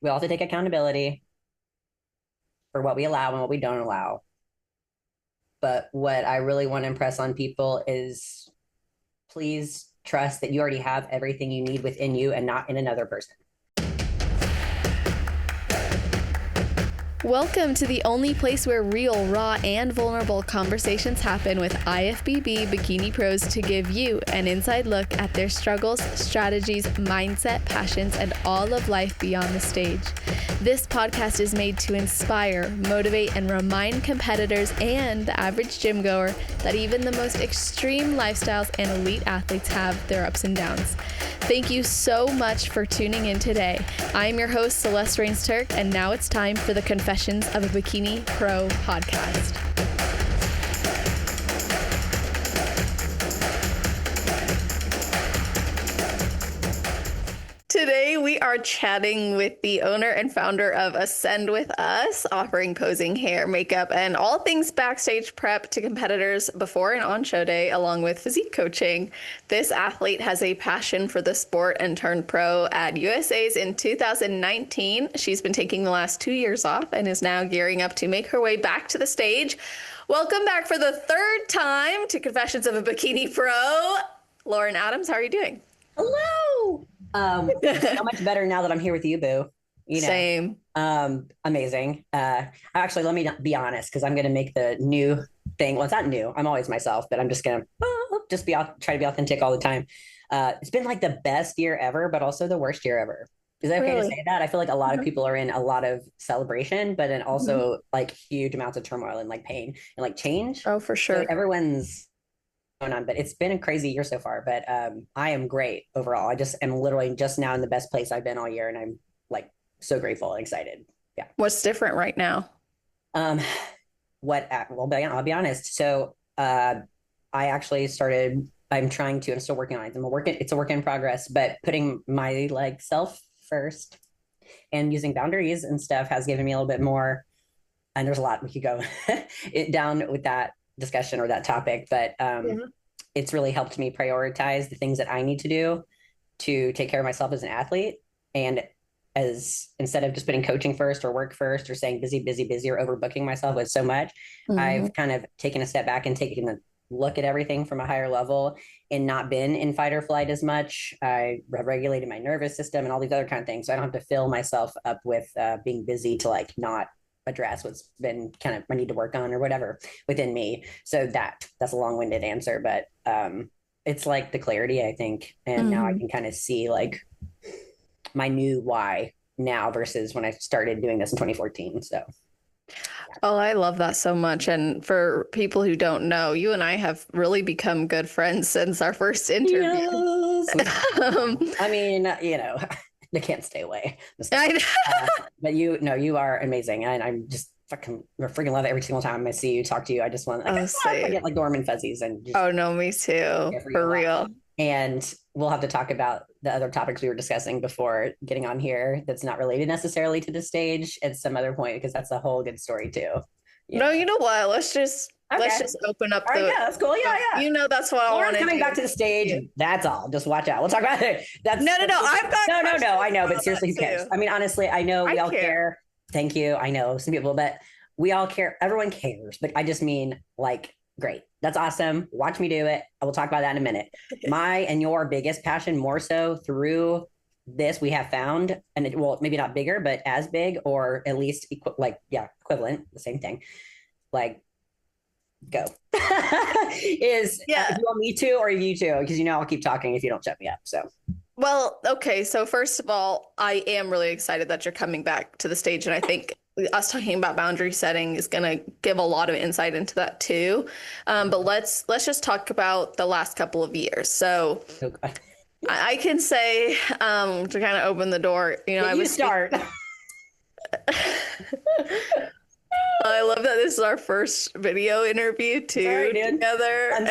we all have to take accountability for what we allow and what we don't allow. But what I really want to impress on people is please trust that you already have everything you need within you and not in another person. Welcome to the only place where real, raw, and vulnerable conversations happen with IFBB Bikini Pros to give you an inside look at their struggles, strategies, mindset, passions, and all of life beyond the stage. This podcast is made to inspire, motivate, and remind competitors and the average gym goer that even the most extreme lifestyles and elite athletes have their ups and downs. Thank you so much for tuning in today. I'm your host, Celeste Rains-Turk, and now it's time for the Confessions of a Bikini Pro podcast. Today, we are chatting with the owner and founder of Ascend With Us, offering posing, hair, makeup, and all things backstage prep to competitors before and on show day, along with physique coaching. This athlete has a passion for the sport and turned pro at USA's in 2019. She's been taking the last 2 years off and is now gearing up to make her way back to the stage. Welcome back for the third time to Confessions of a Bikini Pro. Lauren Adams, how are you doing? Hello. So much better now that I'm here with you, boo. Same. Amazing. Actually, let me be honest, because I'm going to make the new thing. Well, it's not new. I'm always myself, but I'm just going to try to be authentic all the time. It's been like the best year ever, but also the worst year ever. Is that okay to say that? I feel like a lot of people are in a lot of celebration, but then also like huge amounts of turmoil and like pain and like change. Oh, for sure. So everyone's going on, but it's been a crazy year so far, but I am great overall. I just am literally just now in the best place I've been all year, and I'm like so grateful and excited. Yeah. What's different right now? I'll be honest. So I actually I'm trying to, I'm still working on it. It's a work in progress, but putting my like self first and using boundaries and stuff has given me a little bit more, and there's a lot we could go down with that discussion or that topic, but it's really helped me prioritize the things that I need to do to take care of myself as an athlete. And as instead of just putting coaching first or work first or saying busy, busy, busy, or overbooking myself with so much, I've kind of taken a step back and taken a look at everything from a higher level and not been in fight or flight as much. I regulated my nervous system and all these other kind of things. So I don't have to fill myself up with being busy to like not address what's been kind of I need to work on or whatever within me. So that's a long-winded answer, but it's like the clarity, I think. And now I can kind of see like my new why now versus when I started doing this in 2014. So Oh, I love that so much. And for people who don't know, you and I have really become good friends since our first interview. Yes. I mean, they can't stay away. But you are amazing. And I'm just freaking love it every single time I see you, talk to you. I just want I get like warm and fuzzies and just, oh no, me too. For real. And we'll have to talk about the other topics we were discussing before getting on here that's not related necessarily to the stage at some other point, because that's a whole good story too. No, you know what? Let's just open up. All right, that's cool. Yeah. That's what I want to coming back to the stage. Yeah. That's all. Just watch out. We'll talk about it. No. I've got no. I know, but seriously, who cares? I mean, honestly, I know we all care. Thank you. I know some people, but we all care. Everyone cares. But I just mean like, great. That's awesome. Watch me do it. I will talk about that in a minute. My and your biggest passion, more so through this, we have found, and it, well, maybe not bigger, but as big, or at least equivalent, the same thing. Like, go is if you want me to or you too, because I'll keep talking if you don't shut me up. So. Well, okay. So first of all, I am really excited that you're coming back to the stage, and I think us talking about boundary setting is going to give a lot of insight into that too. But let's just talk about the last couple of years. So I can say to kind of open the door, I would start. I love that this is our first video interview too together, and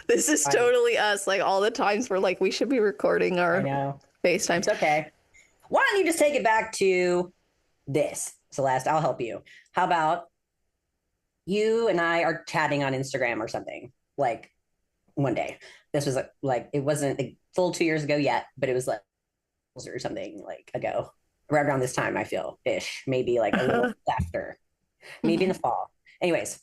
this is totally us. Like all the times we're like, we should be recording our FaceTime. It's okay. Why don't you just take it back to this, Celeste? I'll help you. How about you and I are chatting on Instagram or something like one day? This was like it wasn't a full 2 years ago yet, but it was like or something like ago. right around this time, I feel ish, maybe like a little after, maybe in the fall. Anyways,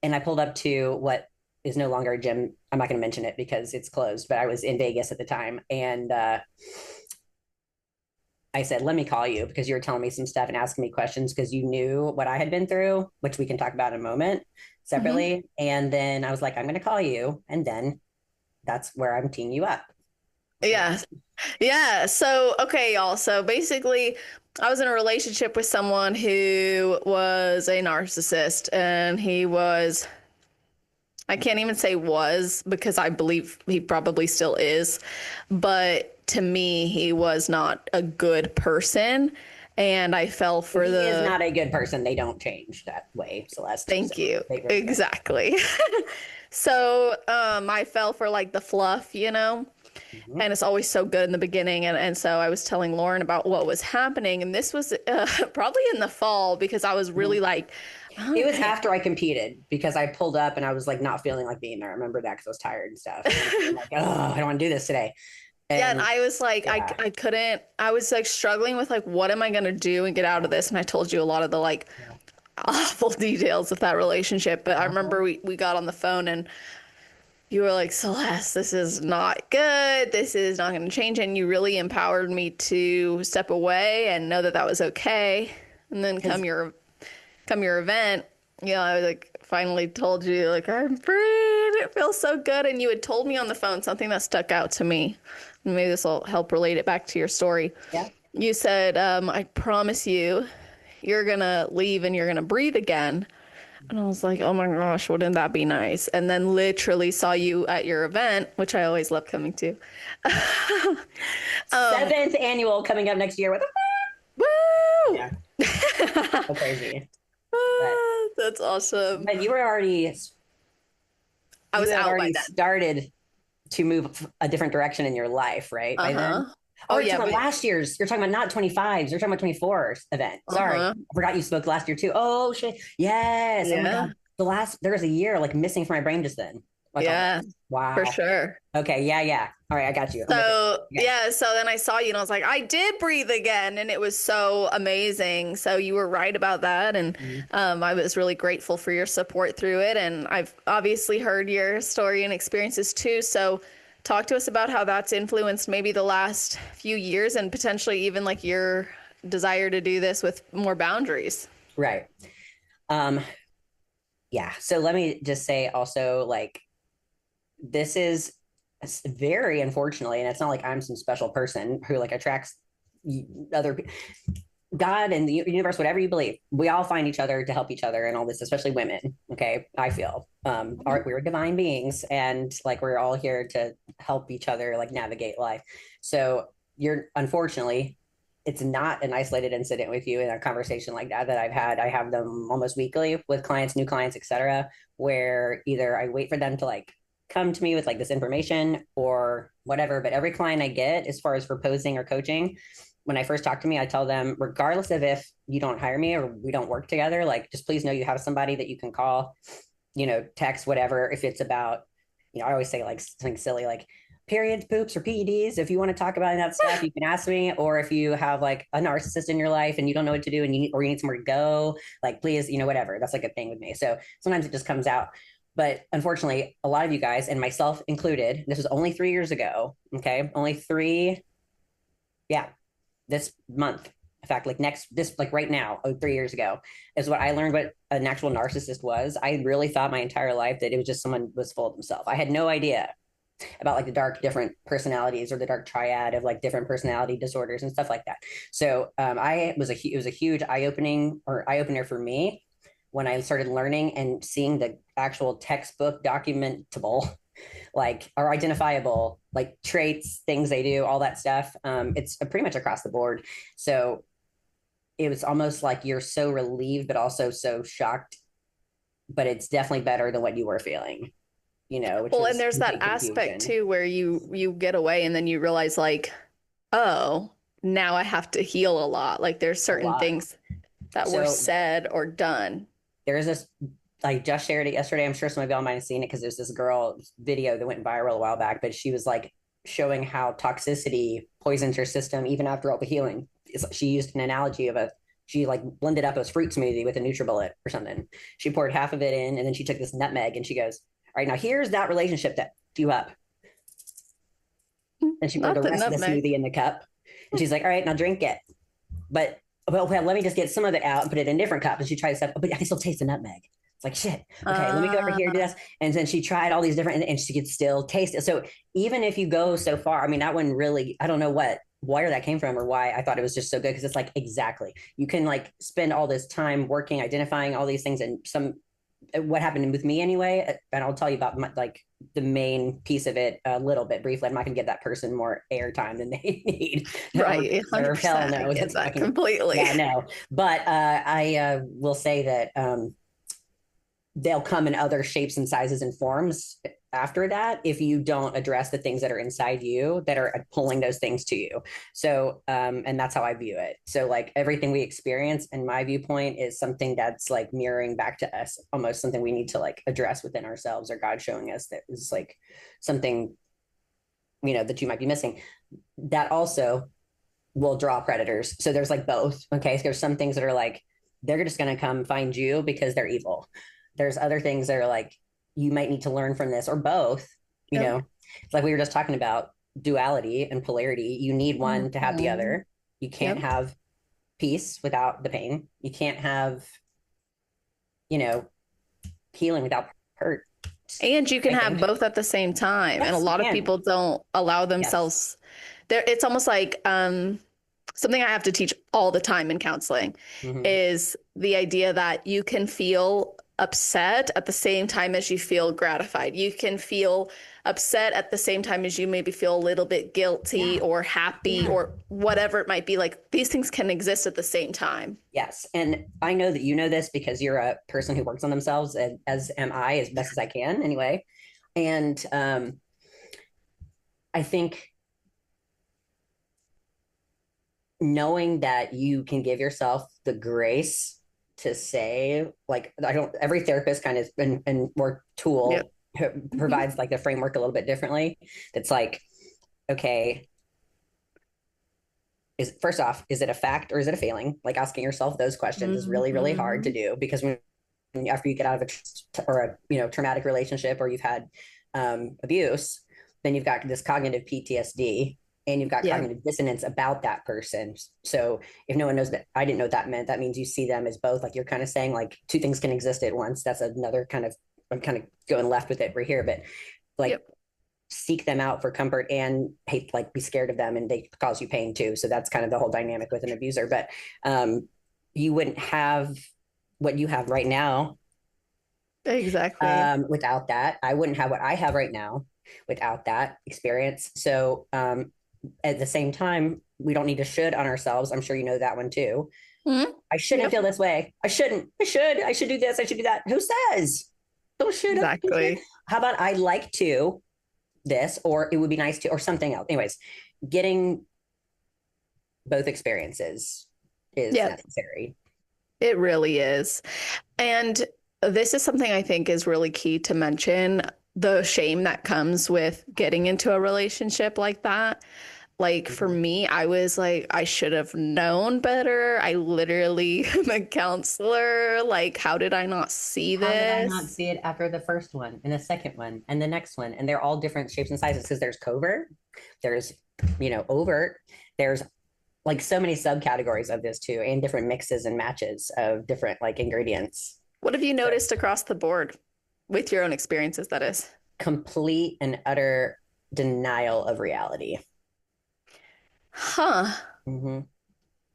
and I pulled up to what is no longer a gym. I'm not going to mention it because it's closed, but I was in Vegas at the time. And I said, let me call you because you were telling me some stuff and asking me questions because you knew what I had been through, which we can talk about in a moment separately. Mhm. And then I was like, I'm going to call you. And then that's where I'm teeing you up. Yeah. Yeah. So, okay, y'all. So basically, I was in a relationship with someone who was a narcissist, and he was, I can't even say was because I believe he probably still is, but to me, he was not a good person. And I fell If for he is the, not a good person, they don't change that way, Celeste. So thank you. they really don't. Exactly. So, I fell for like the fluff, you know? Mhm. And it's always so good in the beginning. And so I was telling Lauren about what was happening. And this was probably in the fall because I was really Mhm. like, It was okay. after I competed because I pulled up and I was like not feeling like being there. I remember that because I was tired and stuff. And I'm like, oh, I don't want to do this today. Yeah, and And I was like, yeah, I couldn't, I was like struggling with like, what am I going to do and get out of yeah, this? And I told you a lot of the like yeah. awful details of that relationship. But I Uh-huh. remember we got on the phone and you were like, Celeste, this is not good. This is not going to change. And you really empowered me to step away and know that that was okay. And then Because come your event, you know, I like finally told you like I'm free. It feels so good. And you had told me on the phone something that stuck out to me. Maybe this will help relate it back to your story. yeah, You said, I promise you, you're gonna leave and you're gonna breathe again. And I was like, oh my gosh, wouldn't that be nice? And then literally saw you at your event, which I always love coming to. Um, seventh annual coming up next year with woo! yeah, so crazy. But Ah, that's awesome. but you were already I you was had out by already then. started to move a different direction in your life, right? By then. Uh-huh. Oh, Oh you're yeah, talking about but last year's. You're talking about not 25s. You're talking about 24's event. Sorry. uh-huh. I forgot you spoke last year too. Oh shit. Yes. Oh my Yeah. God. There was a year like missing from my brain just then. Like almost. Yeah, for Wow. sure. Okay. Yeah. Yeah. All right. I got you. I'm with it. So, Okay. yeah, so then I saw you and I was like, I did breathe again. And it was so amazing. So you were right about that. And Mhm. I was really grateful for your support through it. And I've obviously heard your story and experiences too. So talk to us about how that's influenced maybe the last few years and potentially even like your desire to do this with more boundaries. Right. Um, yeah. So let me just say also, like, this is very unfortunately, and it's not like I'm some special person who like attracts other people. God and the universe, whatever you believe, we all find each other to help each other and all this, especially women. Okay. I feel we're divine beings and like we're all here to help each other like navigate life. So you're unfortunately, it's not an isolated incident with you in a conversation like that I've had. I have them almost weekly with clients, new clients, etc., where either I wait for them to like come to me with like this information or whatever. But every client I get, as far as proposing or coaching, when I first talk to me, I tell them, regardless of if you don't hire me or we don't work together, like just please know you have somebody that you can call, text, whatever. If it's about, I always say like something silly like periods, poops, or PEDs. If you want to talk about that stuff, you can ask me. Or if you have like a narcissist in your life and you don't know what to do and or you need somewhere to go, like please, whatever. That's like a thing with me. So sometimes it just comes out. But unfortunately, a lot of you guys, and myself included, this was only 3 years ago. Okay. Only three. Yeah, this month. In fact, like like right now, 3 years ago, is what I learned what an actual narcissist was. I really thought my entire life that it was just someone was full of themselves. I had no idea about like the dark different personalities or the dark triad of like different personality disorders and stuff like that. So it was a huge eye opener for me when I started learning and seeing the actual textbook documentable like are identifiable like traits, things they do, all that stuff. It's pretty much across the board. So it was almost like you're so relieved but also so shocked, but it's definitely better than what you were feeling, which Well, and was there's that complete aspect confusion. too where you get away and then you realize like, oh, now I have to heal a lot. Like there's A certain lot. things that were So said or done. there's this, I just shared it yesterday. I'm sure some of y'all might have seen it because there's this girl video that went viral a while back, but she was like showing how toxicity poisons your system even after all the healing. she used an analogy of she like blended up a fruit smoothie with a NutriBullet or something. She poured half of it in, and then she took this nutmeg and she goes, all right, now here's that relationship that you up. And she poured Not the the rest of the nutmeg. smoothie in the cup. And she's like, all right, now drink it. But well, let me just get some of it out and put it in a different cup. And she tried stuff, but I can still taste the nutmeg. It's like, shit. Okay, let me go over here and do this. And then she tried all these different, and she could still taste it. So even if you go so far, I mean, that one really, I don't know where that came from or why I thought it was just so good. Cause it's like, exactly. You can like spend all this time working, identifying all these things, and what happened with me anyway. And I'll tell you about like the main piece of it a little bit briefly. I'm not going to give that person more airtime than they need. Right. Hell 100%. no. I get That's that fucking, completely. yeah, no. But I will say that they'll come in other shapes and sizes and forms after that if you don't address the things that are inside you that are pulling those things to you. So and that's how I view it. So like everything we experience, in my viewpoint, is something that's like mirroring back to us, almost something we need to like address within ourselves, or God showing us that is like something, that you might be missing. That also will draw predators. So there's like both. Okay, so there's some things that are like they're just going to come find you because they're evil. There's other things that are like, you might need to learn from this, or both. Yep. Like we were just talking about duality and polarity. You need one to have the Mhm. other. You can't Yep. have peace without the pain. You can't have, healing without hurt. And you can I have think. both at the same time. And a Yes, you lot of can. people don't allow Yes. themselves there. It's almost like something I have to teach all the time in counseling Mm-hmm. is the idea that you can feel upset at the same time as you feel gratified. You can feel upset at the same time as you maybe feel a little bit guilty Yeah. or happy Yeah. or whatever it might be. Like these things can exist at the same time. Yes. And I know that you know this because you're a person who works on themselves, as am I, as best as I can anyway. And I think knowing that you can give yourself the grace to say, like, I don't, every therapist kind of and work Yep. tool Mhm. provides like the framework a little bit differently. That's like, okay, is first off, is it a fact or is it a feeling? Like asking yourself those questions is really, really hard to Mhm. do, because after you get out of a traumatic relationship, or you've had abuse, then you've got this cognitive PTSD, and you've got Yeah. cognitive dissonance about that person. So if no one knows that, I didn't know what that meant, that means you see them as both. Like you're kind of saying like two things can exist at once. That's another kind of, I'm kind of going left with it right here, but like Yep. seek them out for comfort and hate, like be scared of them, and they cause you pain too. So that's kind of the whole dynamic with an abuser. But you wouldn't have what you have right now Exactly. without that. I wouldn't have what I have right now without that experience. So at the same time, we don't need to should on ourselves. I'm sure you know that one too. Mhm. I shouldn't Yep. feel this way. I shouldn't. I should do this. I should do that. Who says? Don't should up. Exactly. How about I like to this, or it would be nice to, or something else. Anyways, getting both experiences is Yep. necessary. It really is. And this is something I think is really key to mention the shame that comes with getting into a relationship like that. Like for Mhm. me, I was like, I should have known better. I literally am a counselor. Like, how did I not see How did I not this? see it after the first one and the second one and the next one? And they're all different shapes and sizes, because there's covert, there's, overt, there's like so many subcategories of this too, and different mixes and matches of different like ingredients. What have you So noticed across the board with your own experiences, that is? complete and utter denial of reality. Huh. Mm-hmm.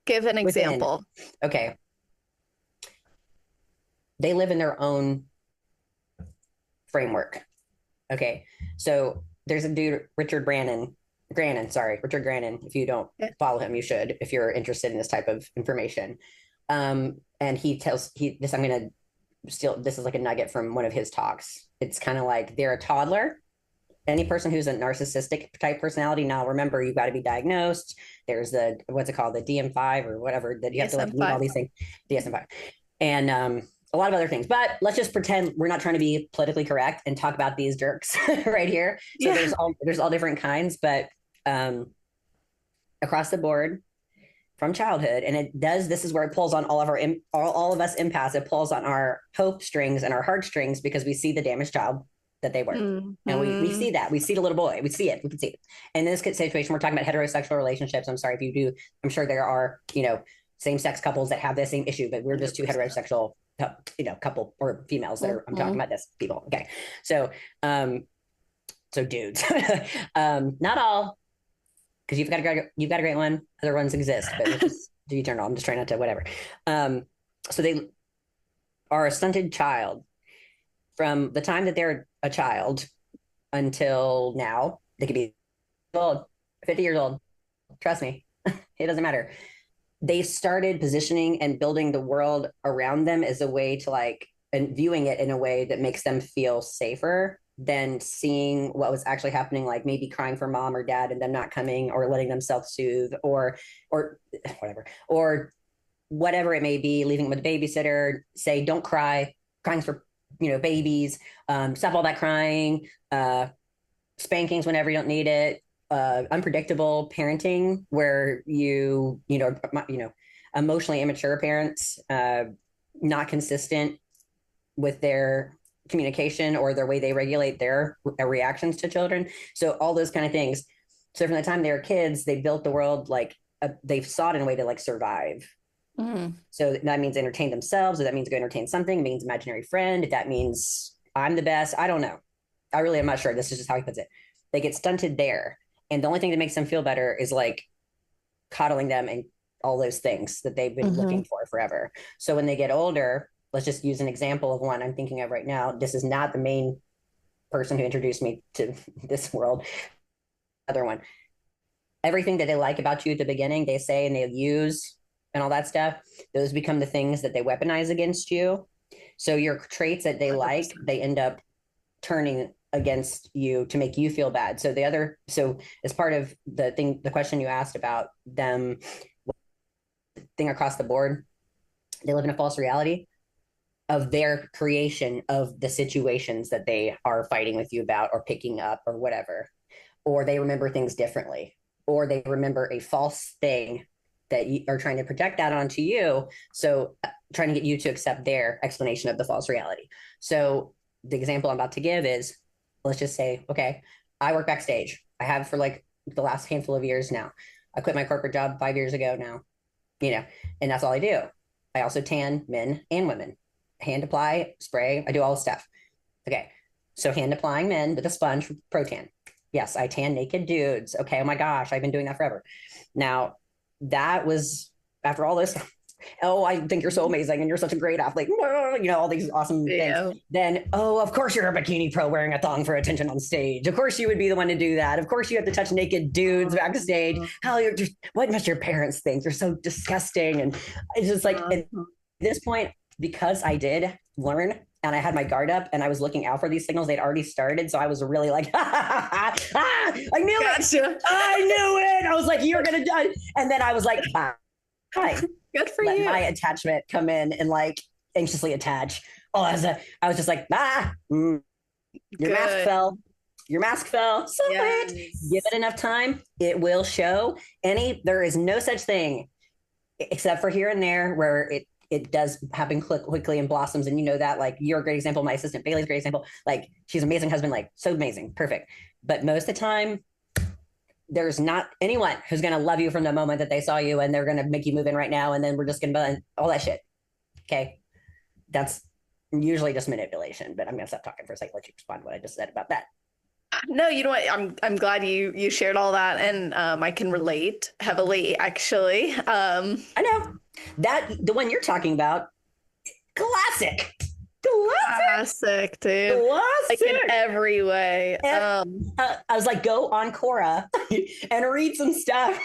Give an Within, example. okay, they live in their own framework. Okay. So there's a dude, Richard Grannon. If you don't Yeah. follow him, you should, if you're interested in this type of information. And I'm going to steal, this is like a nugget from one of his talks. It's kind of like they're a toddler. Any person who's a narcissistic type personality. Now, remember, you've got to be diagnosed. There's what's it called? The DSM-5 or whatever, that you have to like meet all DSM-5. these things, DSM-5. And a lot of other things. But let's just pretend we're not trying to be politically correct and talk about these jerks right here. So Yeah. there's all different kinds, but across the board, from childhood, and it does. This is where it pulls on all of our all of us empaths. It pulls on our hope strings and our heartstrings because we see the damaged child that they were, and we see that. We see the little boy. We see it. We can see it. And in this situation, we're talking about heterosexual relationships. I'm sorry if you do. I'm sure there are, same-sex couples that have the same issue, but we're just two heterosexual, couple or females that are. I'm talking about this people. Okay, so dudes, not all. Because you've got a great one. Other ones exist, but it's just do eternal. I'm just trying not to whatever. So they are a stunted child from the time that they're a child until now. They could be old, 50 years old. Trust me, it doesn't matter. They started positioning and building the world around them as a way to and viewing it in a way that makes them feel safer than seeing what was actually happening, like maybe crying for mom or dad and them not coming, or letting them self-soothe, or whatever it may be, leaving them with a babysitter, say, don't cry, crying for, babies, stop all that crying, spankings whenever you don't need it, unpredictable parenting where emotionally immature parents, not consistent with their communication or their way they regulate their reactions to children. So all those kind of things. So from the time they were kids, they built the world they saw it in a way to survive. So that means entertain themselves, or that means go entertain something. It means imaginary friend. That means I'm the best. I don't know. I really am not sure. This is just how he puts it. They get stunted there. And the only thing that makes them feel better is coddling them and all those things that they've been looking for forever. So when they get older, let's just use an example of one I'm thinking of right now. This is not the main person who introduced me to this world. Other one. Everything that they like about you at the beginning, they say and they use and all that stuff, those become the things that they weaponize against you. So your traits that they 100%. They end up turning against you to make you feel bad. So as part of the question you asked about them, thing across the board, they live in a false reality of their creation of the situations that they are fighting with you about or picking up or whatever, or they remember things differently, or they remember a false thing that you are trying to project that onto you. So trying to get you to accept their explanation of the false reality. So the example I'm about to give is, let's just say, okay, I work backstage. I have for the last handful of years now. I quit my corporate job 5 years ago now, and that's all I do. I also tan men and women. Hand apply, spray, I do all the stuff. Okay, so hand applying men with a sponge for pro tan. Yes, I tan naked dudes. Okay, oh my gosh, I've been doing that forever. Now, that was after all this. Oh, I think you're so amazing and you're such a great athlete. All these awesome things. Then, of course you're a bikini pro wearing a thong for attention on stage. Of course you would be the one to do that. Of course you have to touch naked dudes backstage. Hell, what must your parents think? You're so disgusting. And it's just at this point, because I did learn and I had my guard up and I was looking out for these signals, they'd already started. So I was really I knew it. I knew it. I was like, you're going to die. And then I was like, hi. Good for you. My attachment come in and anxiously attach. I was just like, your mask fell. Your mask fell. So yes. Give it enough time. It will show. There is no such thing except for here and there where it does happen quickly and blossoms. And that, you're a great example. My assistant Bailey's a great example. She's an amazing husband, so amazing, perfect. But most of the time, there's not anyone who's going to love you from the moment that they saw you and they're going to make you move in right now. And then we're just going to all that shit. Okay. That's usually just manipulation, but I'm going to stop talking for a second. Let you respond to what I just said about that. No, you know what? I'm glad you shared all that. And I can relate heavily, actually. I know that the one you're talking about, classic, dude. Classic. In every way. I was like, go on Quora and read some stuff.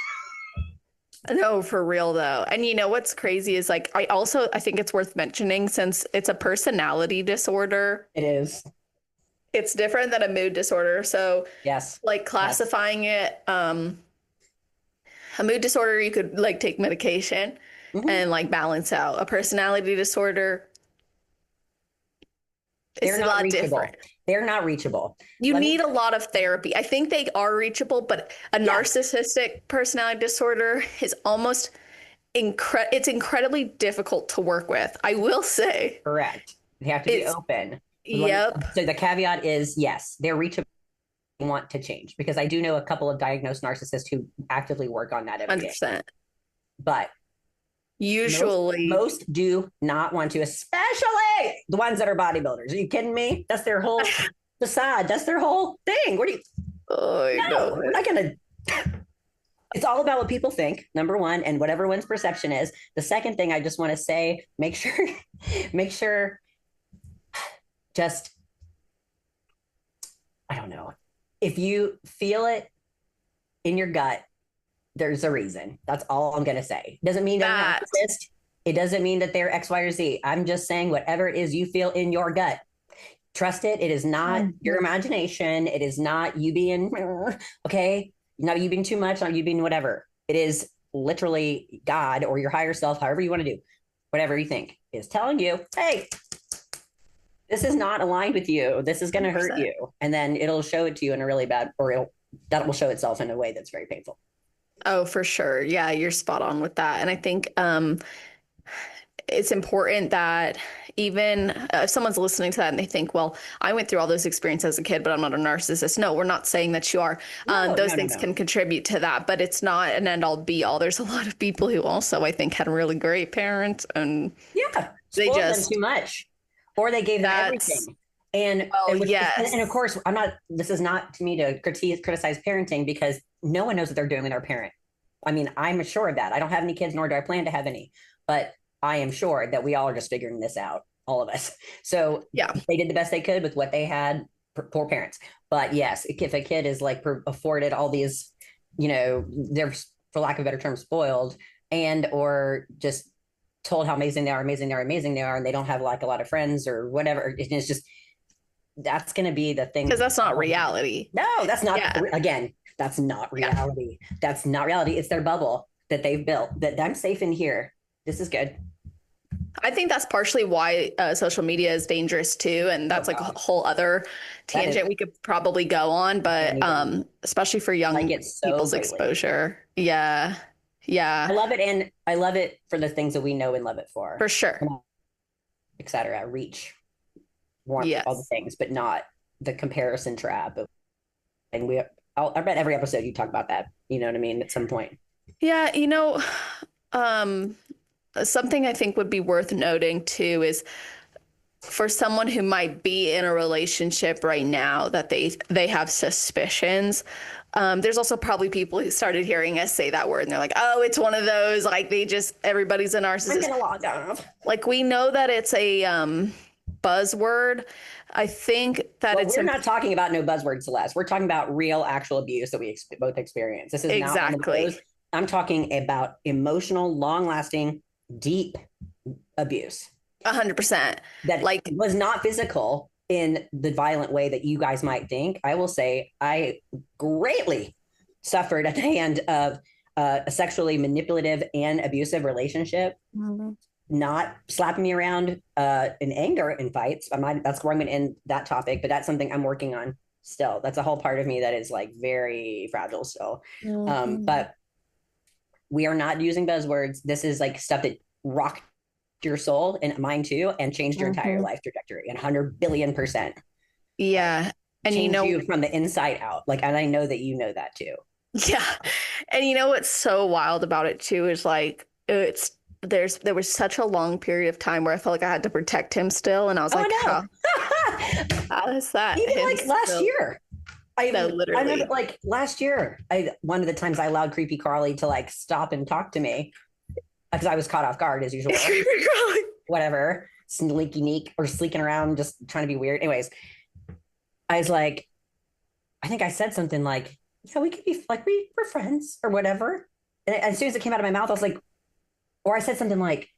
No, for real though. And what's crazy is I think it's worth mentioning, since it's a personality disorder. It is. It's different than a mood disorder. So yes, classifying it, a mood disorder, you could take medication and balance out. A personality disorder, it's a lot different. They're not reachable. You need a lot of therapy. I think they are reachable, but a narcissistic personality disorder is almost, it's incredibly difficult to work with, I will say. Correct. They have to be open. Yep. So the caveat is, yes, they're reachable, want to change, because I do know a couple of diagnosed narcissists who actively work on that every day. 100%. But usually most do not want to, especially the ones that are bodybuilders. Are you kidding me? That's their whole facade. That's their whole thing. What do you? No, we're not gonna. It's all about what people think, number one, and what everyone's perception is. The second thing I just want to say, make sure, just, I don't know. If you feel it in your gut, there's a reason. That's all I'm going to say. Doesn't mean they're not narcissist. It doesn't mean that they're X, Y, or Z. I'm just saying whatever it is you feel in your gut. Trust it. It is not your imagination. It is not you being, okay? Not you being too much, not you being whatever. It is literally God or your higher self, however you want to do, whatever you think, is telling you, hey, this is not aligned with you. This is going to hurt you. And then it'll show it to you in a really bad, or that will show itself in a way that's very painful. Oh, for sure. Yeah, you're spot on with that. And I think it's important that even if someone's listening to that and they think, well, I went through all those experiences as a kid, but I'm not a narcissist. No, we're not saying that you are. Those things can contribute to that, but it's not an end all be all. There's a lot of people who also, I think, had really great parents, and they just them too much, or they gave them everything. And and of course, this is not to me to criticize parenting, because no one knows what they're doing with their parent. I mean, I'm sure of that. I don't have any kids, nor do I plan to have any, but I am sure that we all are just figuring this out, all of us. So they did the best they could with what they had, poor parents. But yes, if a kid is like afforded all these, they're, for lack of a better term, spoiled, and or just told how amazing they are, and they don't have like a lot of friends or whatever. It's just, that's going to be the thing. Because that's not reality. No, that's not, again, that's not reality. That's not reality. It's their bubble that they've built, that I'm safe in here. This is good. I think that's partially why social media is dangerous too. And that's like a whole other tangent we could probably go on, but especially for young people's exposure. Yeah. I love it. And I love it for the things that we know and love it for. For sure. Et cetera. Reach, warmth, all the things, but not the comparison trap. And I bet every episode you talk about that, you know what I mean? At some point. Yeah. Something I think would be worth noting too is for someone who might be in a relationship right now that they have suspicions. There's also probably people who started hearing us say that word and they're like, oh, it's one of those, like everybody's a narcissist. I'm gonna log off. Like, we know that it's a buzzword. I think that we're not talking about no buzzwords, Celeste. We're talking about real, actual abuse that we both experience. This is exactly. Not I'm talking about emotional, long-lasting, deep abuse. 100%. That was not physical in the violent way that you guys might think. I will say I greatly suffered at the hand of a sexually manipulative and abusive relationship. Mm-hmm. Not slapping me around in anger in fights. That's where I'm going to end that topic, but that's something I'm working on still. That's a whole part of me that is like very fragile still. Mm-hmm. But we are not using buzzwords. This is like stuff that rocked your soul and mine too, and changed your entire life trajectory, and 100 billion%. Yeah. And changed you from the inside out. Like, and I know that you know that too. Yeah. And what's so wild about it too is like, there was such a long period of time where I felt like I had to protect him still. And I was like, how is that? Even like last year. Literally. I remember like last year, one of the times I allowed Creepy Carly to like stop and talk to me because I was caught off guard as usual. Whatever, sleeking around, just trying to be weird. Anyways, I was like, I think I said something like, yeah, we could be like, we're friends or whatever. And as soon as it came out of my mouth, I was like, or I said something like,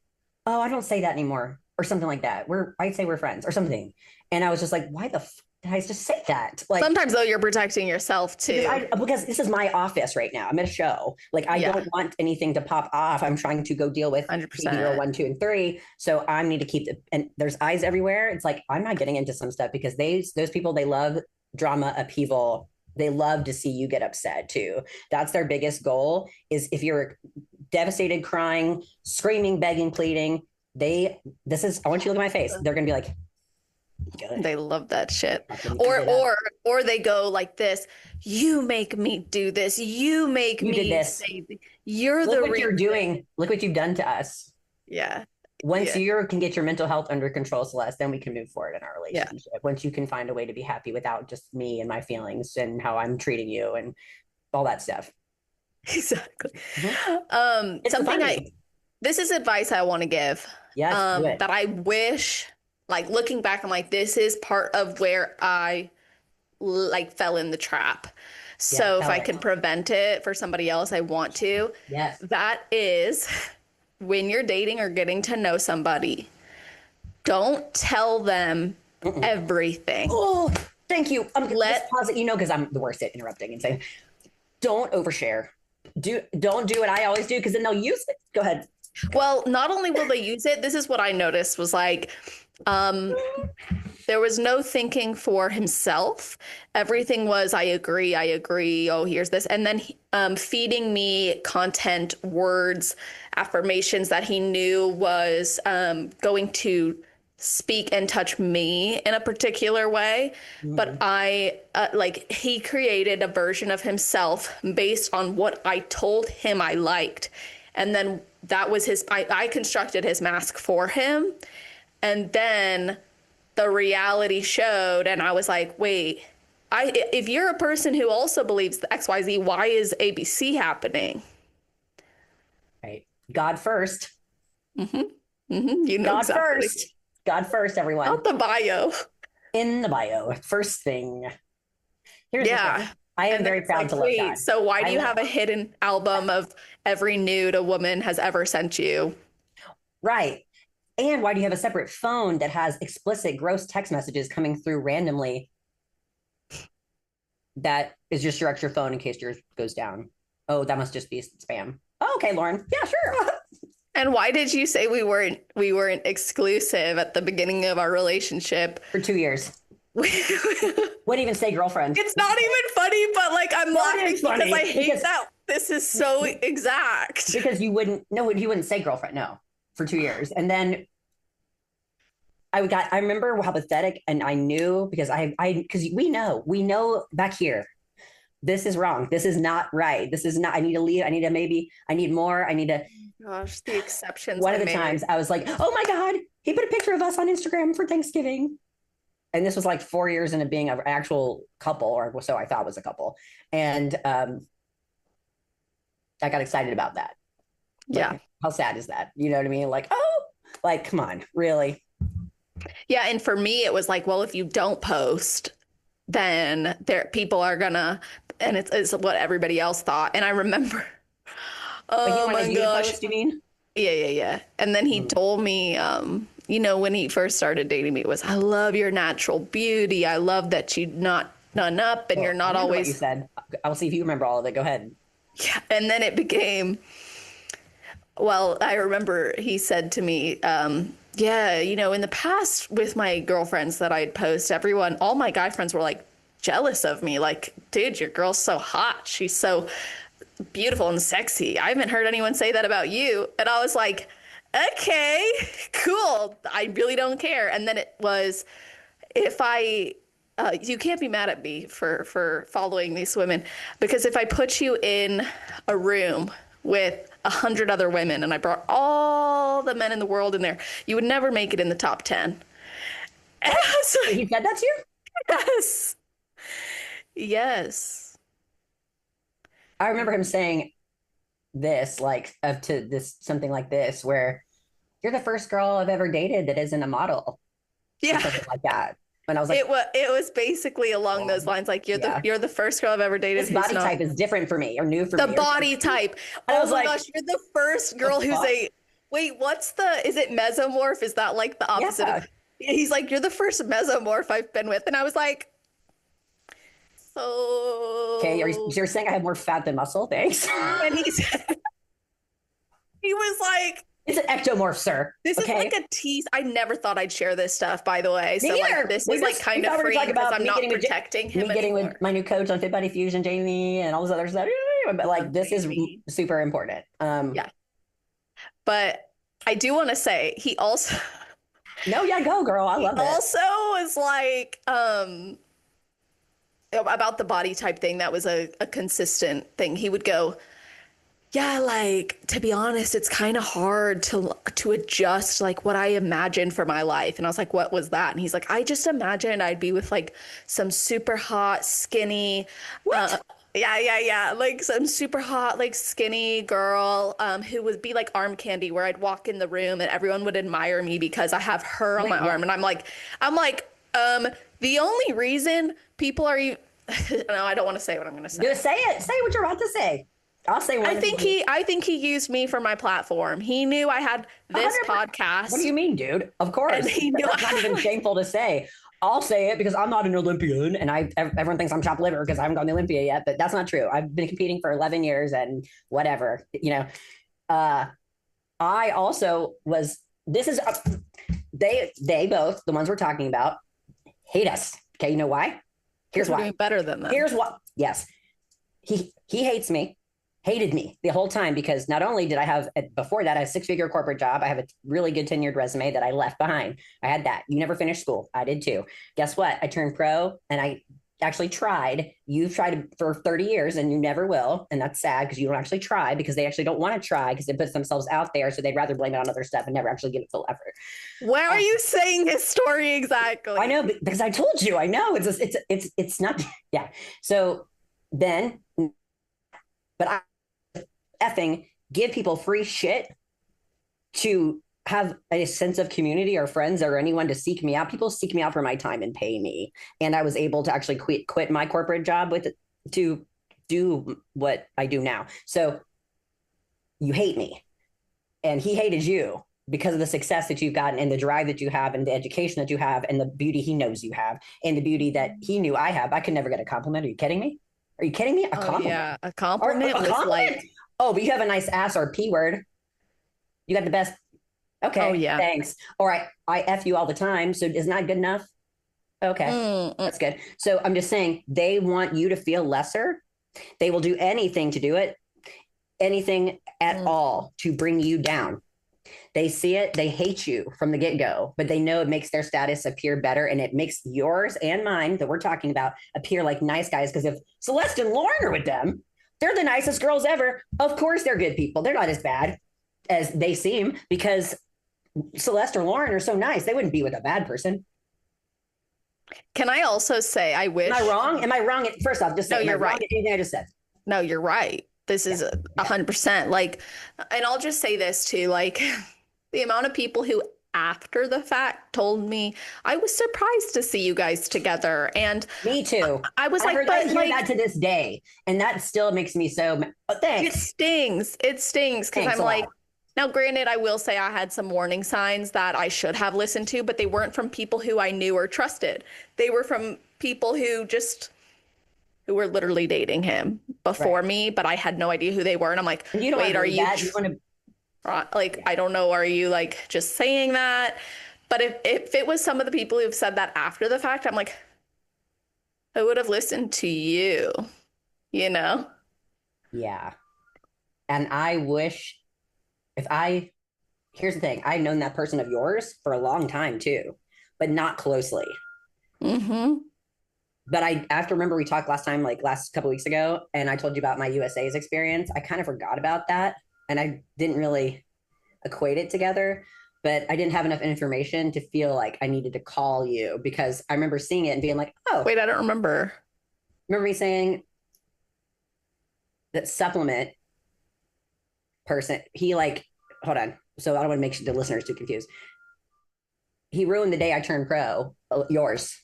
oh, I don't say that anymore, or something like that. I'd say we're friends or something. And I was just like, why the did I just say that? Like, sometimes though, you're protecting yourself too. Because this is my office right now. I'm at a show. Like, I don't want anything to pop off. I'm trying to go deal with 100%. 1, 2, and 3. So I need to keep and there's eyes everywhere. It's like, I'm not getting into some stuff because those people, they love drama, upheaval. They love to see you get upset too. That's their biggest goal, is if you're devastated, crying, screaming, begging, pleading. I want you to look at my face. They're going to be like, good. They love that shit. Or Or they go like this, you make me do this. You make me did this. say you're look the what reason. you're doing. Look what you've done to us. Yeah. Once you can get your mental health under control, Celeste, then we can move forward in our relationship. Yeah. Once you can find a way to be happy without just me and my feelings and how I'm treating you and all that stuff. Exactly. Mm-hmm. This is advice I want to give. Yes, that I wish, like looking back, I'm like, this is part of where I like fell in the trap. So if I can prevent it for somebody else, I want to. Yes. That is when you're dating or getting to know somebody, don't tell them everything. Oh, thank you. Let's pause it, because I'm the worst at interrupting and saying, don't overshare. Don't do what I always do, because then they'll use it. Go ahead. Well, not only will they use it, this is what I noticed was like, there was no thinking for himself. Everything was, I agree. Oh, here's this. And then feeding me content, words, affirmations that he knew was going to speak and touch me in a particular way. But he created a version of himself based on what I told him I liked. And then that was I constructed his mask for him. And then the reality showed, and I was like, wait, if you're a person who also believes the XYZ, why is ABC happening? Right. God first. Mm-hmm. Mm-hmm. You know, God exactly. first. God first, everyone. Not the bio. In the bio. First thing. Here's the thing. I am very proud to love God. So why do you have a hidden album of every nude a woman has ever sent you? Right. And why do you have a separate phone that has explicit, gross text messages coming through randomly? That is just your extra phone in case yours goes down. Oh, that must just be spam. Oh, okay, Lauren. Yeah, sure. And why did you say we weren't exclusive at the beginning of our relationship? For 2 years. Wouldn't even say girlfriend. It's not even funny, but like I'm laughing because I hate that. This is so exact. Because he wouldn't say girlfriend, no, for 2 years. And then I remember how pathetic, and I knew because because we know back here, this is wrong. This is not right. This is not, I need to leave. I need more. Gosh, the exceptions. One of the times I was like, oh my God, he put a picture of us on Instagram for Thanksgiving. And this was like 4 years into being an actual couple, or so I thought was a couple. And I got excited about that. Yeah. How sad is that? You know what I mean? Like, oh, like, come on, really? Yeah. And for me, it was like, well, if you don't post, then people are gonna, and it's what everybody else thought. And I remember, oh my gosh. Post, you mean? Yeah. And then he told me, when he first started dating me, it was, I love your natural beauty. I love that you're not done up and you're not always. What you said. I'll see if you remember all of it. Go ahead. Yeah. And then it became, well, I remember he said to me, in the past with my girlfriends that I'd post, all my guy friends were like jealous of me. Like, dude, your girl's so hot. She's so beautiful and sexy. I haven't heard anyone say that about you. And I was like, okay, cool. I really don't care. And then it was, you can't be mad at me for following these women, because if I put you in a room with 100 other women and I brought all the men in the world in there, you would never make it in the top 10. And he said that to you? Yes. I remember him saying this, something like this, where you're the first girl I've ever dated that isn't a model. Yeah. Something like that. And I was like, it was basically along those lines. Like you're the first girl I've ever dated. This body type is different for me, or new for me. The body type. Oh my gosh, you're the first girl who's wait, is it mesomorph? Is that like the opposite of, he's like, you're the first mesomorph I've been with. And I was like, so. Okay, you're saying I have more fat than muscle? Thanks. And he was like, it's an ectomorph, sir. This is like a tease. I never thought I'd share this stuff, by the way. Me neither. This is like kind of free because I'm not protecting him anymore. Getting with my new coach on Fit Body Fusion, Jamie, and all this other stuff. But like, this is super important. Yeah. But I do want to say he also No, yeah, go girl. I love it. also is like about the body type thing. That was a consistent thing. He would go, yeah, like to be honest, it's kind of hard to adjust like what I imagined for my life. And I was like, what was that? And he's like, I just imagined I'd be with like some super hot, skinny, yeah, like some super hot, like skinny girl, who would be like arm candy, where I'd walk in the room and everyone would admire me because I have her on my arm. And the only reason people are no, I don't want to say what I'm going to say. Just say it. Say what you're about to say. I'll say one. I think he used me for my platform. He knew I had this 100%. Podcast. What do you mean, dude? Of course. And he knew it's not even shameful to say. I'll say it because I'm not an Olympian, and everyone thinks I'm chopped liver because I haven't gone to Olympia yet, but that's not true. I've been competing for 11 years and whatever, I also was, they both, the ones we're talking about, hate us. Okay. You know why? Here's why. Doing better than them. Here's what. Yes. He hates me. Hated me the whole time because not only did I have, before that, a 6-figure corporate job. I have a really good tenured resume that I left behind. I had that. You never finished school. I did too. Guess what? I turned pro and I actually tried. You've tried for 30 years and you never will. And that's sad because you don't actually try, because they actually don't want to try because it puts themselves out there. So they'd rather blame it on other stuff and never actually give it full effort. Where are you saying his story exactly? I know, because I told you, I know it's not. Yeah. So then, but I effing give people free shit to have a sense of community or friends or anyone to seek me out. People seek me out for my time and pay me. And I was able to actually quit my corporate job to do what I do now. So you hate me, and he hated you because of the success that you've gotten and the drive that you have and the education that you have and the beauty he knows you have and the beauty that he knew I have. I could never get a compliment. Are you kidding me? Are you kidding me? A compliment. Yeah, a compliment was like, oh, but you have a nice ass, or P word. You got the best. Okay. Oh, yeah. Thanks. Or I F you all the time. So isn't that good enough? Okay. That's good. So I'm just saying, they want you to feel lesser. They will do anything to do it. Anything at all to bring you down. They see it. They hate you from the get-go, but they know it makes their status appear better. And it makes yours and mine that we're talking about appear like nice guys. Because if Celeste and Lauren are with them, they're the nicest girls ever. Of course, they're good people. They're not as bad as they seem because Celeste or Lauren are so nice. They wouldn't be with a bad person. Can I also say, I wish. Am I wrong? Am I wrong? First off, just say, no, you're right. Anything I just said. No, you're right. This is 100%. Like, and I'll just say this too, like the amount of people who after the fact told me, I was surprised to see you guys together. And me too. I was like, but I hear that to this day. And that still makes me so, thanks. It stings. It stings. Cause I'm like, now granted, I will say I had some warning signs that I should have listened to, but they weren't from people who I knew or trusted. They were from people who were literally dating him before me, but I had no idea who they were. And I'm like, wait, are you, like, I don't know. Are you like just saying that? But if it was some of the people who've said that after the fact, I'm like, I would have listened to you, you know? Yeah. And I wish here's the thing. I've known that person of yours for a long time too, but not closely. Mm-hmm. But I have to remember we talked last couple of weeks ago, and I told you about my USA's experience. I kind of forgot about that. And I didn't really equate it together, but I didn't have enough information to feel like I needed to call you, because I remember seeing it and being like, oh. Wait, I don't remember. Remember me saying that supplement person, he hold on. So I don't want to make the listeners too confused. He ruined the day I turned pro, yours,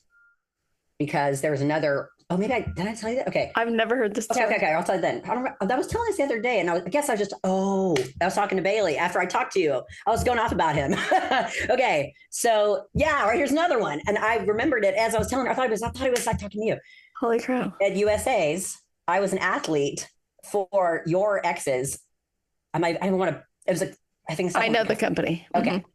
because there was another. Oh, maybe did I tell you that? Okay. I've never heard this story. Okay. I'll tell you then. I was telling this the other day, and I was talking to Bailey after I talked to you. I was going off about him. Okay. So yeah, right, here's another one. And I remembered it as I was telling her. I thought it was like talking to you. Holy crap. At USA's, I was an athlete for your exes. I don't want to, it was I think I know the company. Okay. Mm-hmm.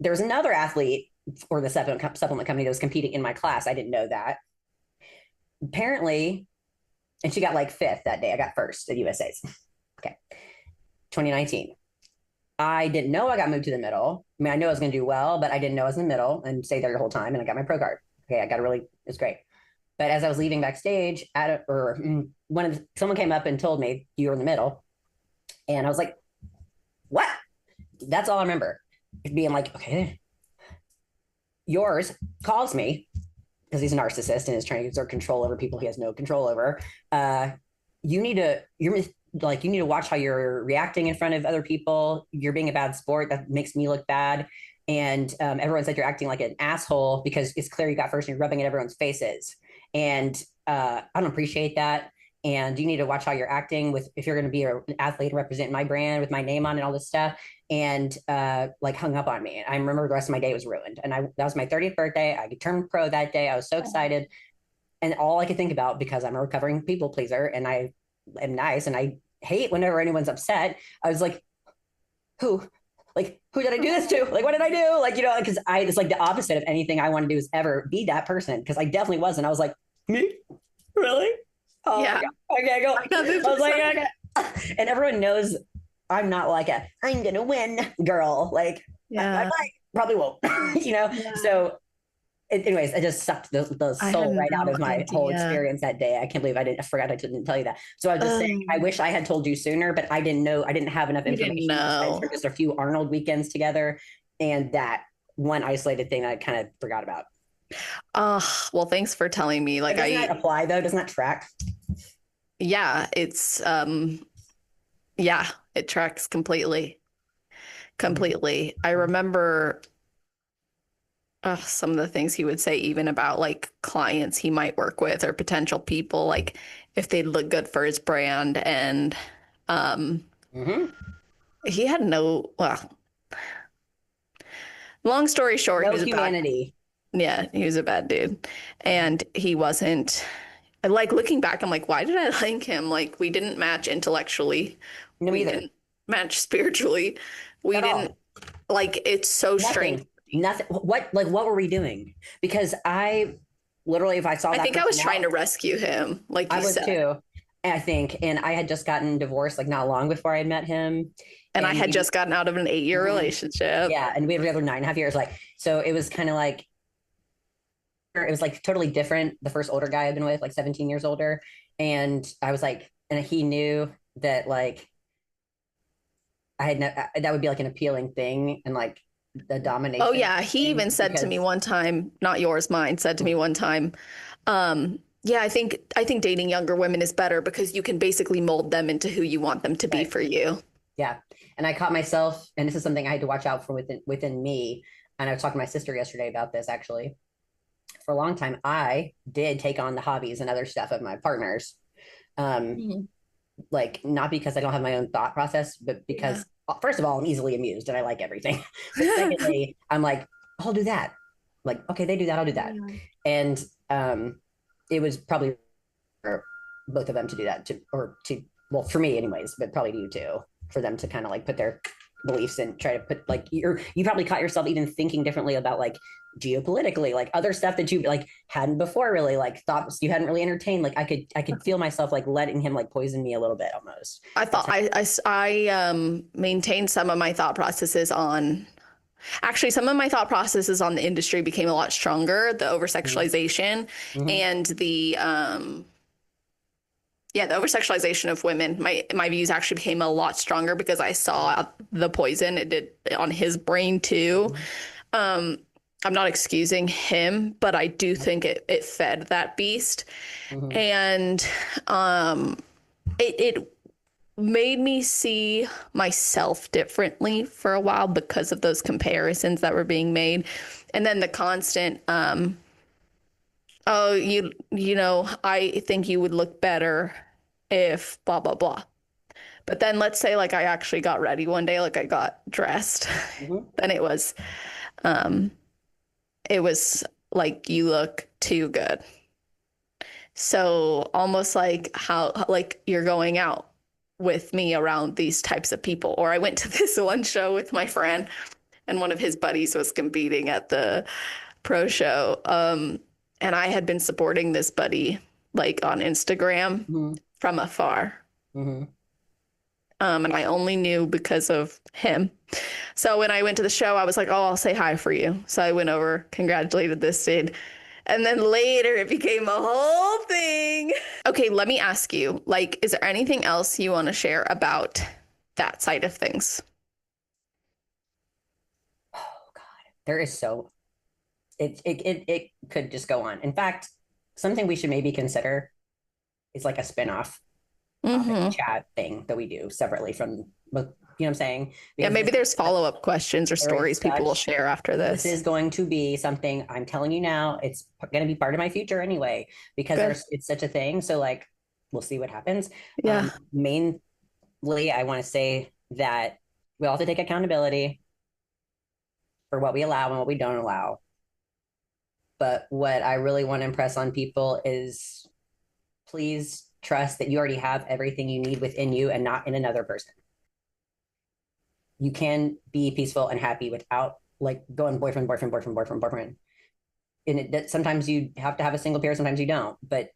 There was another athlete for the supplement company that was competing in my class. I didn't know that. Apparently, and she got 5th that day. I got 1st at USA's. Okay. 2019. I didn't know I got moved to the middle. I mean, I knew I was going to do well, but I didn't know I was in the middle and stay there the whole time. And I got my pro card. Okay, I got it's great. But as I was leaving backstage, someone came up and told me you were in the middle, and I was like, "What?" That's all I remember. Being like, "Okay." Yours calls me because he's a narcissist and is trying to exert control over people he has no control over. You need to watch how you're reacting in front of other people. You're being a bad sport. That makes me look bad. And everyone said you're acting like an asshole because it's clear you got first and you're rubbing in everyone's faces. And I don't appreciate that. And you need to watch how you're acting if you're going to be an athlete and represent my brand with my name on and all this stuff. And like hung up on me. I remember the rest of my day was ruined. And that was my 30th birthday. I turned pro that day. I was so excited. And all I could think about, because I'm a recovering people pleaser and I am nice and I hate whenever anyone's upset, I was like, who did I do this to? Like, what did I do? Like, because it's like the opposite of anything I want to do is ever be that person. Because I definitely wasn't. I was like, me? Really? Oh, Yeah. Okay, go. I was like, okay. And everyone knows I'm not like I'm gonna win girl. Like, Yeah. I might, probably won't. Yeah. So anyways, I just sucked the soul right out of my whole experience that day. I can't believe I forgot I didn't tell you that. So I was just saying, I wish I had told you sooner, but I didn't know. I didn't have enough information for just a few Arnold weekends together. And that one isolated thing I kind of forgot about. Well, thanks for telling me. Like, doesn't that apply though? Doesn't that track? Yeah, it's, yeah, it tracks completely. I remember some of the things he would say, even about like clients he might work with or potential people, like if they look good for his brand. And he had long story short, no humanity. He was a bad dude. And he wasn't, like, looking back, I'm like, why did I like him? Like, we didn't match intellectually. No, we either. didn't match spiritually. We didn't, like, it's so strange. Nothing. What were we doing? Because I literally, if I saw that, I think I was trying to rescue him. Like you said. I was too. I think, and I had just gotten divorced like not long before I had met him. And I had just gotten out of an 8-year relationship. Yeah. And we had together 9.5 years. Like, so it was kind of like, it was like totally different. The first older guy I'd been with, like 17 years older. And I was like, and he knew that like, that would be like an appealing thing. And like the domination. Oh yeah. He even said to me one time, not yours, mine, said to me one time, yeah, I think dating younger women is better because you can basically mold them into who you want them to be for you. Yeah. And I caught myself, and this is something I had to watch out for within me. And I was talking to my sister yesterday about this actually. For a long time, I did take on the hobbies and other stuff of my partners. Like, not because I don't have my own thought process, but because first of all, I'm easily amused and I like everything. But secondly, I'm like, I'll do that. Like, okay, they do that, I'll do that. And it was probably for both of them to do that, well, for me anyways, but probably to you too, for them to kind of like put their beliefs and try to put like, you probably caught yourself even thinking differently about like geopolitically, like other stuff that you like hadn't before really like thought you hadn't really entertained. Like I could feel myself like letting him like poison me a little bit almost. I thought I maintained some of my thought processes on. Actually, some of my thought processes on the industry became a lot stronger. The over-sexualization and the over-sexualization of women. My views actually became a lot stronger because I saw the poison it did on his brain too. I'm not excusing him, but I do think it fed that beast. And it made me see myself differently for a while because of those comparisons that were being made. And then the constant, oh, you know, I think you would look better if blah, blah, blah. But then let's say like I actually got ready one day, like I got dressed, then it was like, you look too good. So almost like how, like you're going out with me around these types of people. Or I went to this one show with my friend and one of his buddies was competing at the pro show. And I had been supporting this buddy like on Instagram from afar. And I only knew because of him. So when I went to the show, I was like, oh, I'll say hi for you. So I went over, congratulated this dude. And then later it became a whole thing. Okay, let me ask you, like, is there anything else you want to share about that side of things? Oh God, there is so it could just go on. In fact, something we should maybe consider is like a spin-off topic Mm-hmm. chat thing that we do separately from, you know what I'm saying? Yeah, Because maybe there's follow-up questions or there is stories people will such share after this this. is going to be something I'm telling you now. It's going to be part of my future anyway, because Good. it's such a thing. So like, we'll see what happens. Yeah. Mainly, I want to say that we all have to take accountability for what we allow and what we don't allow. But what I really want to impress on people is please trust that you already have everything you need within you and not in another person. You can be peaceful and happy without like going boyfriend. And that sometimes you have to have a single pair, sometimes you don't. But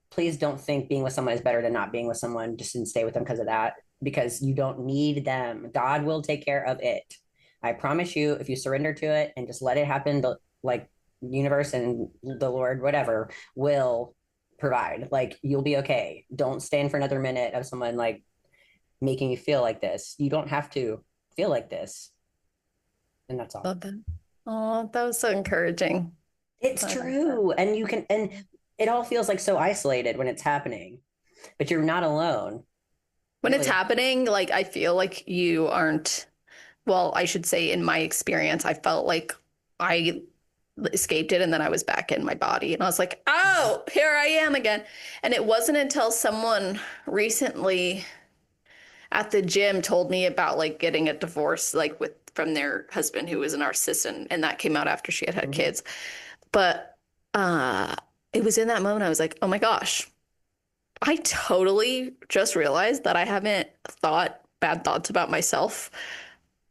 please don't think being with someone is better than not being with someone. Just didn't stay with them because of that, because you don't need them. God will take care of it. I promise you, if you surrender to it and just let it happen, the like universe and the Lord, whatever, will provide. Like you'll be okay. Don't stand for another minute of someone like making you feel like this. You don't have to feel like this. And that's all. Love that. Oh, that was so encouraging. It's I like that. true. And you can, and it all feels like so isolated when it's happening, but you're not alone. When it's Really. happening, like I feel like you aren't, well, I should say in my experience, I felt like I escaped it and then I was back in my body and I was like, oh, here I am again. And it wasn't until someone recently at the gym told me about like getting a divorce, like with from their husband who was a narcissist, and that came out after she had had Mhm. kids. But uh, it was in that moment I was like, oh my gosh, I totally just realized that I haven't thought bad thoughts about myself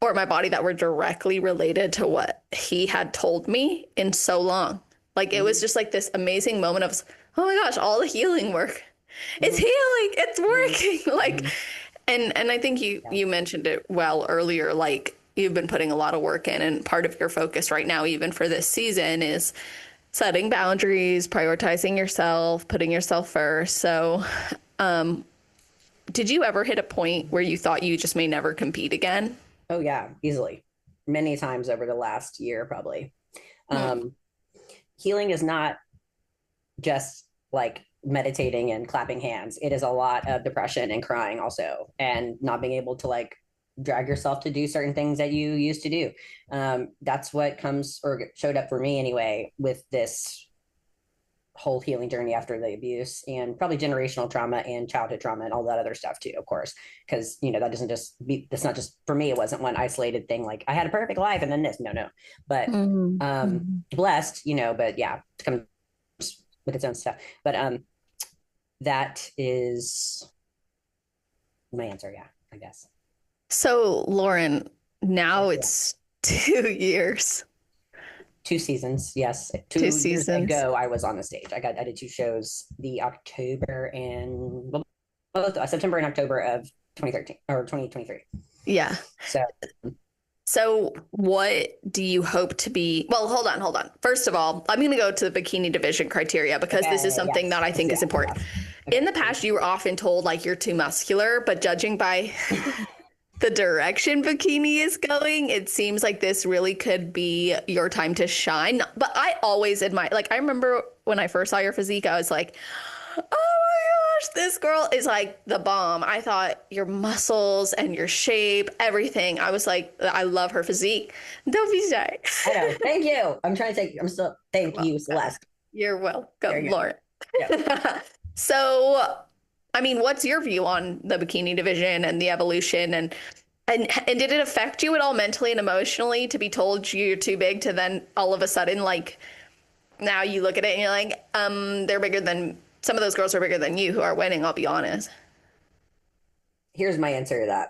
or my body that were directly related to what he had told me in so long. Like it was Mhm. just like this amazing moment of, oh my gosh, all the healing work. It's Mhm. healing. It's Mhm. working. Like, Mhm. and I think you Yeah. you mentioned it well earlier. Like you've been putting a lot of work in, and part of your focus right now, even for this season, is setting boundaries, prioritizing yourself, putting yourself first. So, did you ever hit a point where you thought you just may never compete again? Oh yeah, easily. Many times over the last year, probably. Hmm. Um, Healing is not just like meditating and clapping hands. It is a lot of depression and crying also, and not being able to like drag yourself to do certain things that you used to do. That's what comes or showed up for me anyway with this whole healing journey after the abuse, and probably generational trauma and childhood trauma and all that other stuff too, of course, because that doesn't just be, that's not just for me. It wasn't one isolated thing like I had a perfect life and then this. No, but Mm-hmm. blessed, but yeah, to come with its own stuff. But that is my answer. Yeah, I guess. So, Lauren, now Yeah. it's 2 years, 2 seasons, yes. two 2 years seasons. ago, I was on the stage. I did two shows, the October and well, both September and October of 2013 or 2023. Yeah. So So, what do you hope to be? Well, hold on. First of all, I'm going to go to the bikini division criteria because this is okay, something yes, that I think is important. yes. In Okay, the past, you were often told like you're too muscular, but judging by the direction bikini is going, it seems like this really could be your time to shine. But I always admire, like, I remember when I first saw your physique, I was like, oh my gosh, this girl is like the bomb. I thought your muscles and your shape, everything. I was like, I love her physique. Don't be shy. I know. Thank you. I'm trying to take. I'm still. Thank Well, you, Celeste. you're There welcome, you go. Lauren. Yep. So, I mean, what's your view on the bikini division and the evolution and did it affect you at all mentally and emotionally to be told you're too big to then all of a sudden like now you look at it and you're like, they're bigger than some of those girls are bigger than you who are winning, I'll be honest. Here's my answer to that.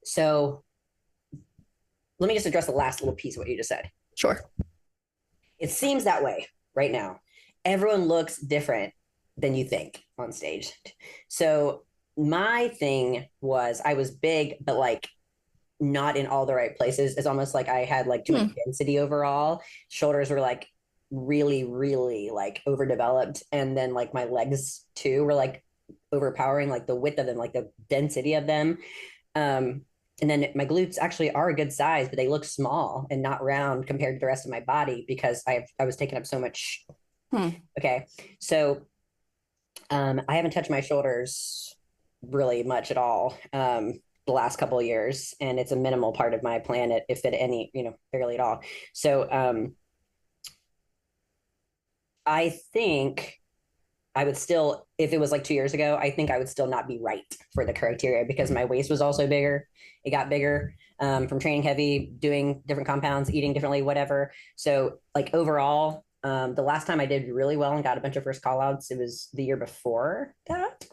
So let me just address the last little piece of what you just said. Sure. It seems that way right now. Everyone looks different than you think on stage. So my thing was I was big, but like not in all the right places. It's almost like I had like too much density overall. Shoulders were like really, really like overdeveloped. And then like my legs too were like overpowering, like the width of them, like the density of them. Um, and then my glutes actually are a good size, but they look small and not round compared to the rest of my body because I was taking up so much. Okay. So I haven't touched my shoulders really much at all the last couple of years, and it's a minimal part of my plan, if at any, barely at all. So I think I would still, if it was like 2 years ago, I think I would still not be right for the criteria because my waist was also bigger. It got bigger from training heavy, doing different compounds, eating differently, whatever. So like overall, the last time I did really well and got a bunch of first call outs, it was the year before that.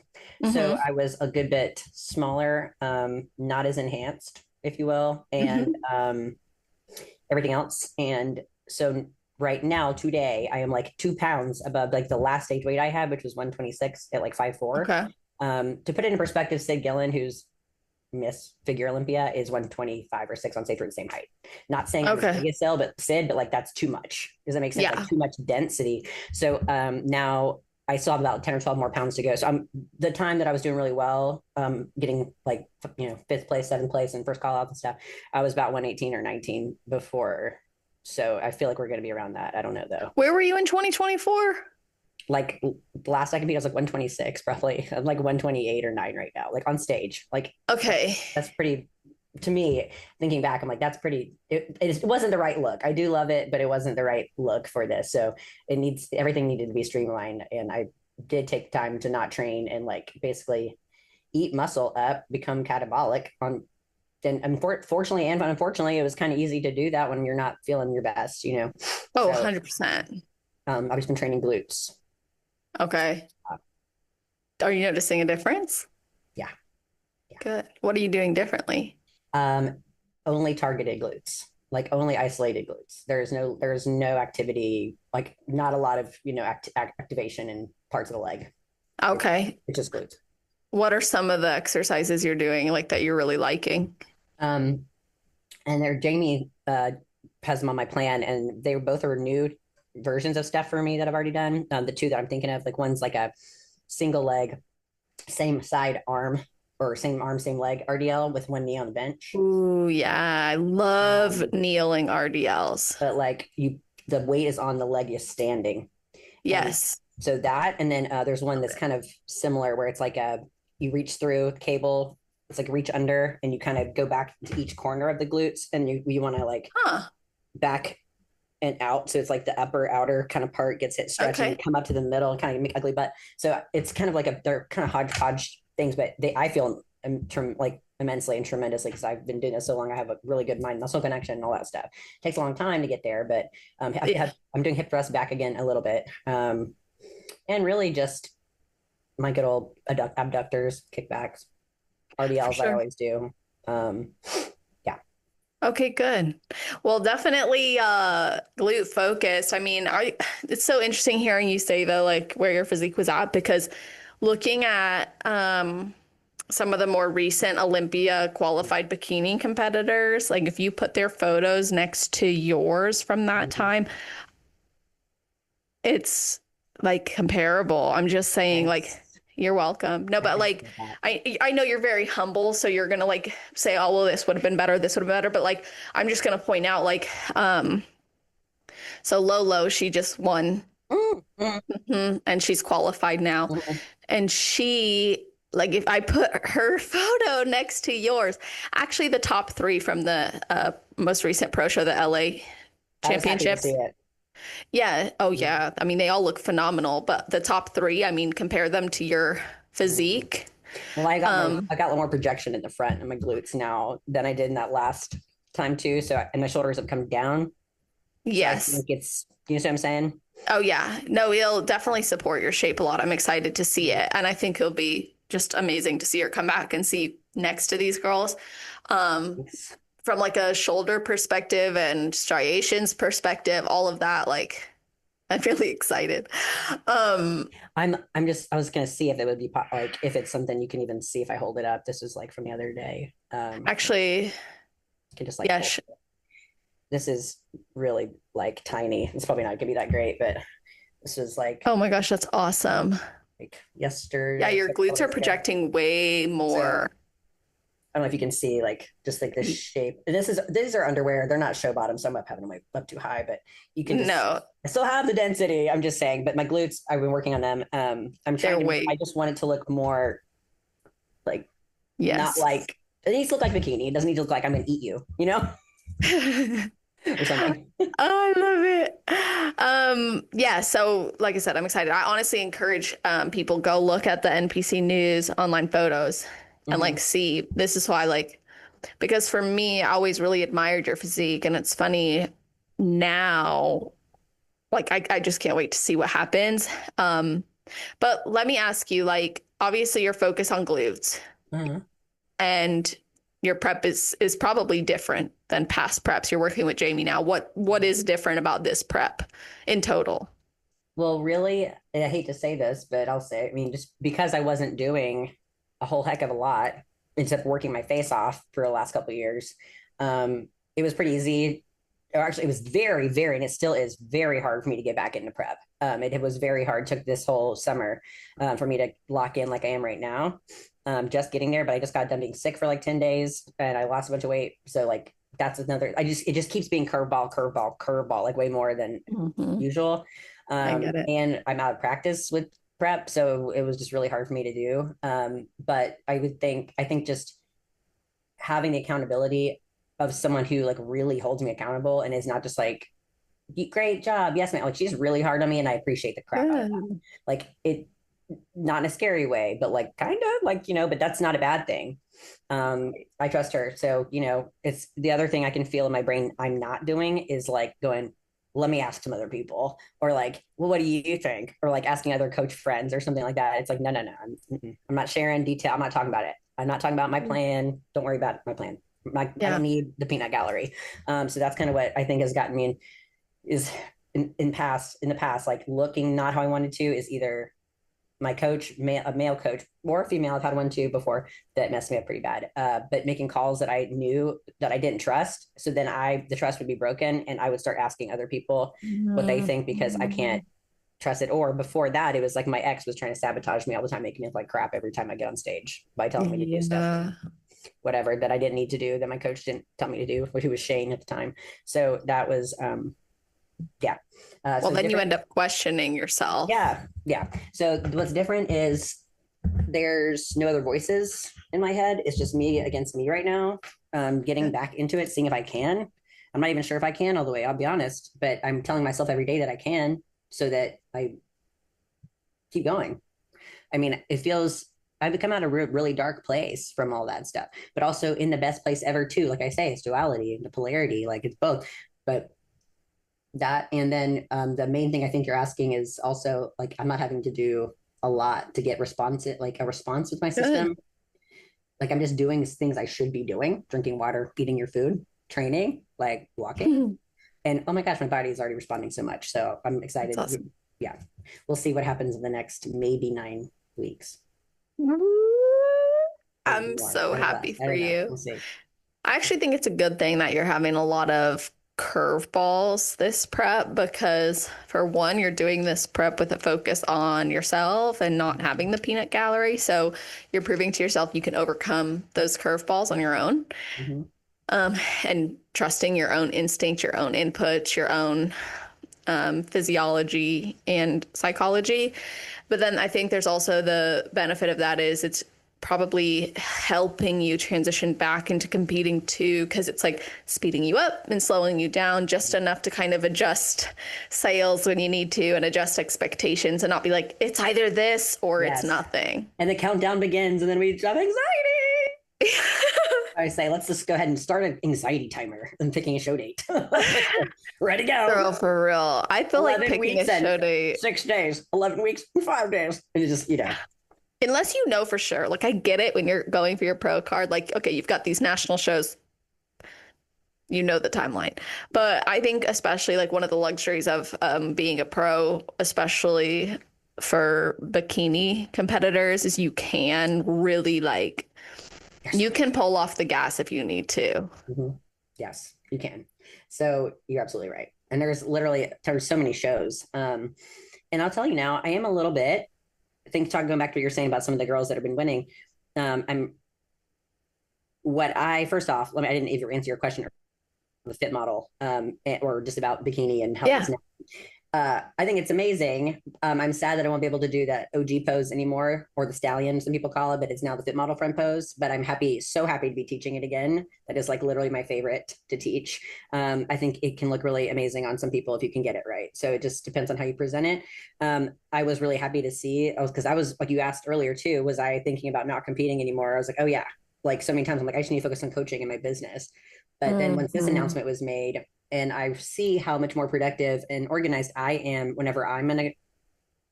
So I was a good bit smaller, not as enhanced, if you will, and everything else. And so right now, today, I am like 2 pounds above like the last stage weight I had, which was 126 at like 5'4". Okay. To put it in perspective, Sid Gillen, who's Miss Figure Olympia, is 125 or 6 on stage. We're the same height. Not saying I'm the biggest cell, but Sid, but like that's too much. Does that make sense? Like too much density. So now I still have about 10 or 12 more pounds to go. So the time that I was doing really well, getting like, fifth place, seventh place and first call out and stuff, I was about 118 or 19 before. So I feel like we're going to be around that. I don't know though. Where were you in 2024? Like last I can be, I was like 126 roughly. I'm like 128 or 9 right now, like on stage. Like, okay. That's pretty, to me, thinking back, I'm like, that's pretty, it wasn't the right look. I do love it, but it wasn't the right look for this. So everything needed to be streamlined. And I did take time to not train and like basically eat muscle up, become catabolic on. And fortunately and unfortunately, it was kind of easy to do that when you're not feeling your best, Oh, so, 100%. I've just been training glutes. Okay. Are you noticing a difference? Yeah. Good. What are you doing differently? Only targeted glutes, like only isolated glutes. There's no activity, like not a lot of, activation in parts of the leg. Okay. It's just glutes. What are some of the exercises you're doing like that you're really liking? And Jamie has them on my plan, and they both are new versions of stuff for me that I've already done. The two that I'm thinking of, like one's like a single leg, same side arm, or same arm, same leg RDL with one knee on the bench. Ooh, yeah. I love kneeling RDLs. But like the weight is on the leg you're standing. Yes. And so that, and then there's one that's kind of similar where it's like you reach through cable. It's like reach under and you kind of go back to each corner of the glutes and you want to like back and out. So it's like the upper outer kind of part gets hit stretching, and come up to the middle and kind of make ugly butt. So it's kind of like they're kind of hodgepodge things, but I feel like immensely and tremendously because I've been doing this so long. I have a really good mind muscle connection and all that stuff. It takes a long time to get there, but I'm doing hip thrust back again a little bit. And really just my good old abductors, kickbacks, RDLs. Sure. I always do. Yeah. Okay, good. Well, definitely glute focused. I mean, it's so interesting hearing you say though, like where your physique was at, because looking at some of the more recent Olympia qualified bikini competitors, like if you put their photos next to yours from that time, it's like comparable. I'm just saying, like, you're welcome. No, but like, I know you're very humble, so you're gonna like say, oh, well, this would have been better, this would have been better. But like, I'm just gonna point out, like, so Lolo, she just won, and she's qualified now, and she, like, if I put her photo next to yours, actually the top 3 from the most recent pro show, the LA championships. Yeah. Oh, yeah. I mean, they all look phenomenal, but the top 3, I mean, compare them to your physique. Well, I got a little more projection in the front of my glutes now than I did in that last time too. So, and my shoulders have come down. Yes. So I think it's, you know what I'm saying? Oh, yeah. No, it'll definitely support your shape a lot. I'm excited to see it. And I think it'll be just amazing to see her come back and see next to these girls. From like a shoulder perspective and striations perspective, all of that, like, I'm really excited. I was gonna see if it would be like if it's something you can even see if I hold it up. This was like from the other day. Actually, You can just like yeah. hold it. This is really like tiny. It's probably not gonna be that great, but this was Oh my gosh, that's awesome. like yesterday. Yeah, your A glutes couple are days ago. projecting way So more. I don't know if you can see like just like the shape. And these are underwear. They're not show bottom, so I'm not having them up too high, but you can just No, I still have the density. I'm just saying, but my glutes, I've been working on them. I'm they're trying to way. I just want it to look more like not Yes. like it needs to look like bikini. It doesn't need to look like I'm gonna eat you, or something. Oh, I love it. Yeah, so like I said, I'm excited. I honestly encourage people go look at the NPC News online photos and Mm-hmm. see this is why because for me, I always really admired your physique, and it's funny now, I just can't wait to see what happens. But let me ask you, obviously you're focused on glutes Mm-hmm. and your prep is probably different than past preps. You're working with Jamie now. What is different about this prep in total? Well, really, I hate to say this, but I'll say, I mean, just because I wasn't doing a whole heck of a lot, except working my face off for the last couple of years, it was pretty easy. Or actually, it was very, very, and it still is very hard for me to get back into prep. It was very hard. Took this whole summer for me to lock in like I am right now. Just getting there, but I just got done being sick for like 10 days and I lost a bunch of weight. So like that's another, it just keeps being curveball, curveball, curveball, like way more than Mm-hmm. usual. I get it. And I'm out of practice with prep, so it was just really hard for me to do. But I think just having the accountability of someone who like really holds me accountable and is not just like, great job, yes, man. Like she's really hard on me, and I appreciate the crap out of that. Good. Like it, not in a scary way, but like kind of like but that's not a bad thing. I trust her, so it's the other thing I can feel in my brain I'm not doing is like going, let me ask some other people, or like, well, what do you think, or like asking other coach friends or something like that. It's like, no, no, no, I'm not sharing detail. I'm not talking about it. I'm not talking about my plan. Don't worry about my plan. I Yeah. don't need the peanut gallery. So that's kind of what I think has gotten me is in the past, like looking not how I wanted to is either my coach, a male coach or a female. I've had one too before that messed me up pretty bad. But making calls that I knew that I didn't trust. So then the trust would be broken and I would start asking other people what they think because I can't trust it. Or before that, it was like my ex was trying to sabotage me all the time, making me look like crap every time I get on stage by telling me to do stuff, Yeah. whatever that I didn't need to do, that my coach didn't tell me to do, who was Shane at the time. So that was, yeah. Well, then you end up questioning yourself. Yeah, yeah. So what's different is there's no other voices in my head. It's just me against me right now. Getting back into it, seeing if I can. I'm not even sure if I can all the way, I'll be honest, but I'm telling myself every day that I can so that I keep going. I mean, it feels I've come out of a really dark place from all that stuff, but also in the best place ever too. Like I say, it's duality and the polarity, like it's both. But that and then the main thing I think you're asking is also like I'm not having to do a lot to get a response with my system. Good. Like I'm just doing things I should be doing: drinking water, eating your food, training, like walking. And oh my gosh, my body is already responding so much. So I'm excited. That's awesome. Yeah, we'll see what happens in the next maybe 9 weeks. I'm so happy for you. We'll see. I actually think it's a good thing that you're having a lot of curveballs this prep because, for one, you're doing this prep with a focus on yourself and not having the peanut gallery. So you're proving to yourself you can overcome those curveballs on your own. Mm-hmm. And trusting your own instinct, your own inputs, your own physiology and psychology. But then I think there's also the benefit of that is it's probably helping you transition back into competing too, because it's like speeding you up and slowing you down just enough to kind of adjust sails when you need to and adjust expectations and not be like, it's either this or Yes. it's nothing. And the countdown begins and then we have anxiety. I say, let's just go ahead and start an anxiety timer and picking a show date. Ready to go. Girl, for real. I feel like 11 picking a weeks and show date. 6 days, 11 weeks, 5 days. And it's just, Unless you know for sure. Like, I get it when you're going for your pro card. Like, okay, you've got these national shows. you know the timeline. But I think especially like one of the luxuries of being a pro, especially for bikini competitors, is you can really like you can pull off the gas if you need to. Mm-hmm. Yes, you can. So you're absolutely right. And there's so many shows. And I'll tell you now, I am a little bit, I think going back to what you're saying about some of the girls that have been winning. I'm first off, I didn't even answer your question, the fit model, or just about bikini and how it's now. I think it's amazing. I'm sad that I won't be able to do that OG pose anymore, or the stallion, some people call it, but it's now the fit model front pose. But I'm so happy to be teaching it again. That is like literally my favorite to teach. I think it can look really amazing on some people if you can get it right. So it just depends on how you present it. I was really happy to see, because I was, like you asked earlier too, was I thinking about not competing anymore? I was like, oh yeah, like so many times I'm like, I just need to focus on coaching in my business. But then once this announcement was made, and I see how much more productive and organized I am whenever I'm in a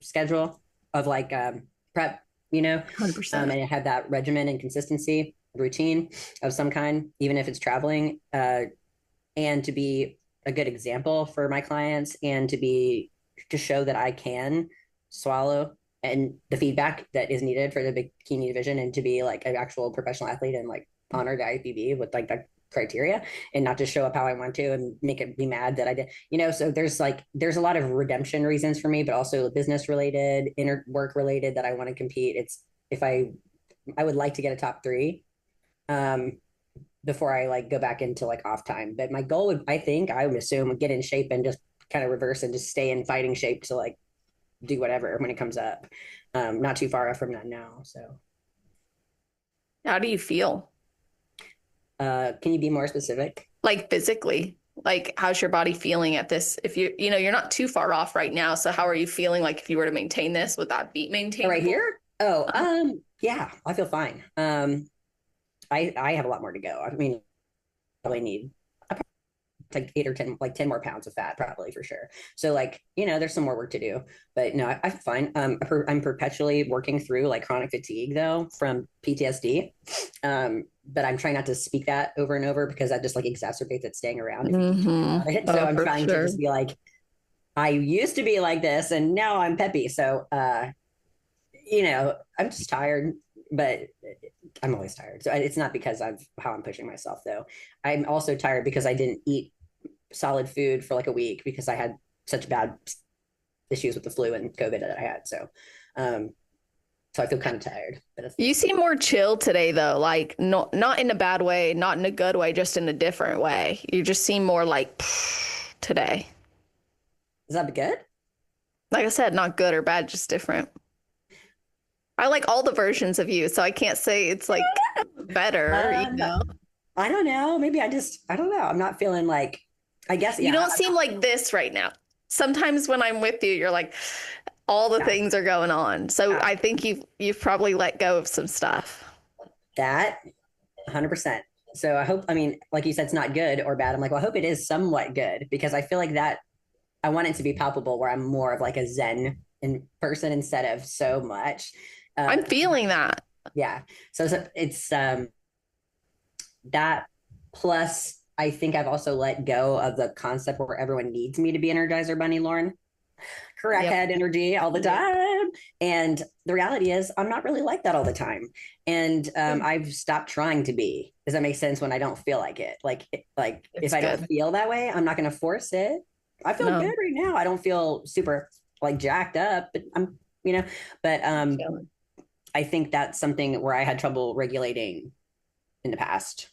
schedule of like prep, 100%. And I have that regimen and consistency routine of some kind, even if it's traveling, and to be a good example for my clients, and to show that I can swallow and the feedback that is needed for the bikini division, and to be like an actual professional athlete and like honor the IFBB with like the criteria, and not just show up how I want to and make it be mad that I did, so there's a lot of redemption reasons for me, but also business related, inner work related, that I want to compete. It's I would like to get a top 3 before I like go back into like off time. But my goal I would assume, get in shape and just kind of reverse and just stay in fighting shape to like do whatever when it comes up. Not too far from that now. So How do you feel? Can you be more specific? Like physically, like how's your body feeling at this? If you're not too far off right now. So how are you feeling? Like if you were to maintain this, would that be maintained right here? Yeah, I feel fine. I have a lot more to go. I mean, probably need like 8 or 10, like 10 more pounds of fat, probably, for sure. So like, there's some more work to do, but no, I'm fine. I'm perpetually working through like chronic fatigue though, from PTSD. But I'm trying not to speak that over and over, because that just like exacerbates it staying around. So I'm trying to just be like, I used to be like this and now I'm peppy. So, I'm just tired, but I'm always tired. So it's not because of how I'm pushing myself though. I'm also tired because I didn't eat solid food for like a week, because I had such bad issues with the flu and COVID that I had. So I feel kind of tired. But you seem more chill today though, like not in a bad way, not in a good way, just in a different way. You just seem more like today. Is that good? Like I said, not good or bad, just different. I like all the versions of you, so I can't say it's like better, I don't know. Maybe I don't know. I'm not feeling like, I guess. You don't seem like this right now. Sometimes when I'm with you, you're like, all the things are going on. So I think you've probably let go of some stuff. That 100%. So I hope, like you said, it's not good or bad. I'm like, well, I hope it is somewhat good, because I feel like that I want it to be palpable, where I'm more of like a Zen in person instead of so much. I'm feeling that. Yeah. So it's that, plus I think I've also let go of the concept where everyone needs me to be Energizer Bunny Lauren. Crackhead energy all the time. And the reality is I'm not really like that all the time. And I've stopped trying to be. Does that make sense? When I don't feel like it. Like if I don't feel that way, I'm not going to force it. I feel good right now. I don't feel super like jacked up, but I'm, but I think that's something where I had trouble regulating in the past.